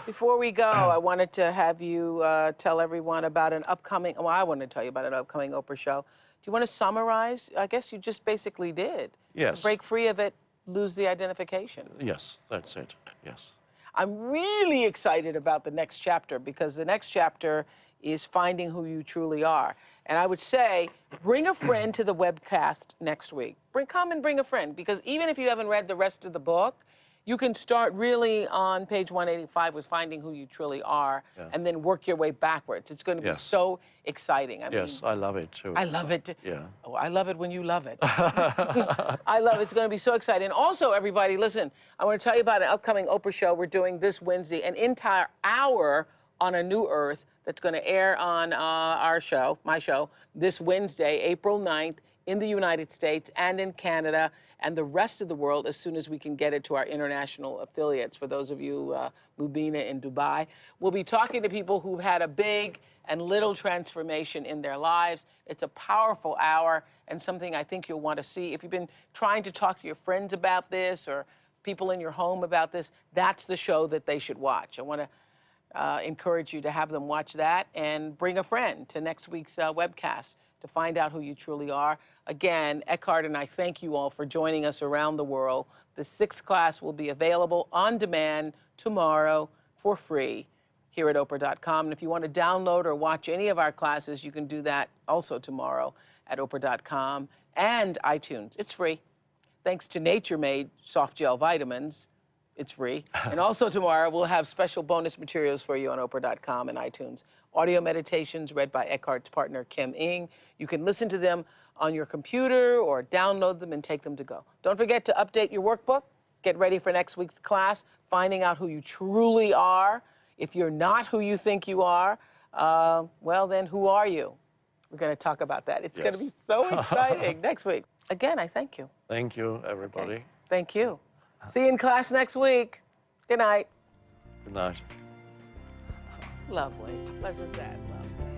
Before we go, I wanted to have you tell everyone about an upcoming, well, I want to tell you about an upcoming Oprah show. Do you want to summarize? I guess you just basically did. Yes. To break free of it, lose the identification. Yes, that's it, yes. I'm really excited about the next chapter because the next chapter is finding who you truly are. And I would say, bring a friend to the webcast next week. Come and bring a friend, because even if you haven't read the rest of the book, you can start really on page 185 with finding who you truly are, and then work your way backwards. It's going to be so exciting. I mean, I love it too. I love it. Yeah. Oh, I love it when you love it. I love it. It's going to be so exciting. And also, everybody, listen, I want to tell you about an upcoming Oprah show we're doing this Wednesday, an entire hour on A New Earth that's going to air on our show, my show, this Wednesday, April 9th, in the United States and in Canada and the rest of the world as soon as we can get it to our international affiliates. For those of you, Mubina in Dubai, we'll be talking to people who've had a big and little transformation in their lives. It's a powerful hour and something I think you'll want to see. If you've been trying to talk to your friends about this or people in your home about this, that's the show that they should watch. I want to encourage you to have them watch that and bring a friend to next week's webcast to find out who you truly are. Again, Eckhart and I thank you all for joining us around the world. The 6th class will be available on demand tomorrow for free here at Oprah.com. And if you want to download or watch any of our classes, you can do that also tomorrow at Oprah.com and iTunes. It's free. Thanks to Nature Made soft gel vitamins. It's free. And also tomorrow, we'll have special bonus materials for you on Oprah.com and iTunes. Audio meditations read by Eckhart's partner, Kim Ng. You can listen to them on your computer or download them and take them to go. Don't forget to update your workbook. Get ready for next week's class, finding out who you truly are. If you're not who you think you are, well, then who are you? We're going to talk about that. It's going to be so exciting next week. Again, I thank you. Thank you, everybody. Okay. Thank you. See you in class next week. Good night. Good night. Lovely. Wasn't that lovely?